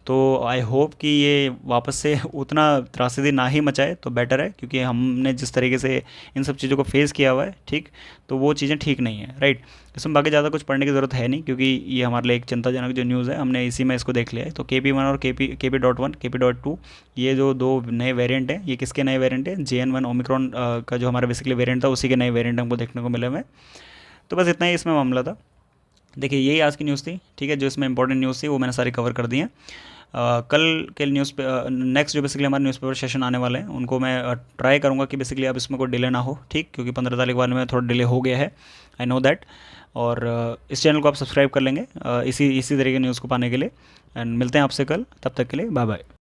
तो आई होप कि ये वापस से उतना त्रासदी ना ही मचाए तो बेटर है, क्योंकि हमने जिस तरीके से इन सब चीज़ों को फेस किया हुआ है, ठीक, तो वो चीज़ें ठीक नहीं है, राइट। इसमें बाकी ज़्यादा कुछ पढ़ने की ज़रूरत है नहीं, क्योंकि ये हमारे लिए एक चिंताजनक जो न्यूज़ है, हमने इसी में इसको देख लिया है। तो KP.1 और KP.1 KP.2 ये जो दो नए वेरिएंट हैं, ये किसके नए वेरिएंट हैं, JN.1 ओमिक्रॉन का जो हमारा बेसिकली वेरिएंट था, उसी के नए वेरिएंट हमको देखने को मिले हुए। तो बस इतना ही इसमें मामला था। देखिए यही आज की न्यूज़ थी, ठीक है। जो इसमें इंपॉर्टेंट न्यूज़ थी वो मैंने सारी कवर कर दी है। कल के न्यूज़ पे नेक्स्ट जो बेसिकली हमारे न्यूज़पेपर सेशन आने वाले हैं, उनको मैं ट्राई करूँगा कि बेसिकली अब इसमें कोई डिले ना हो, ठीक, क्योंकि 15 तारीख वाले में थोड़ा डिले हो गया है, आई नो दैट। और इस चैनल को आप सब्सक्राइब कर लेंगे इसी तरीके की न्यूज़ को पाने के लिए। एंड मिलते हैं आपसे कल, तब तक के लिए बाय बाय।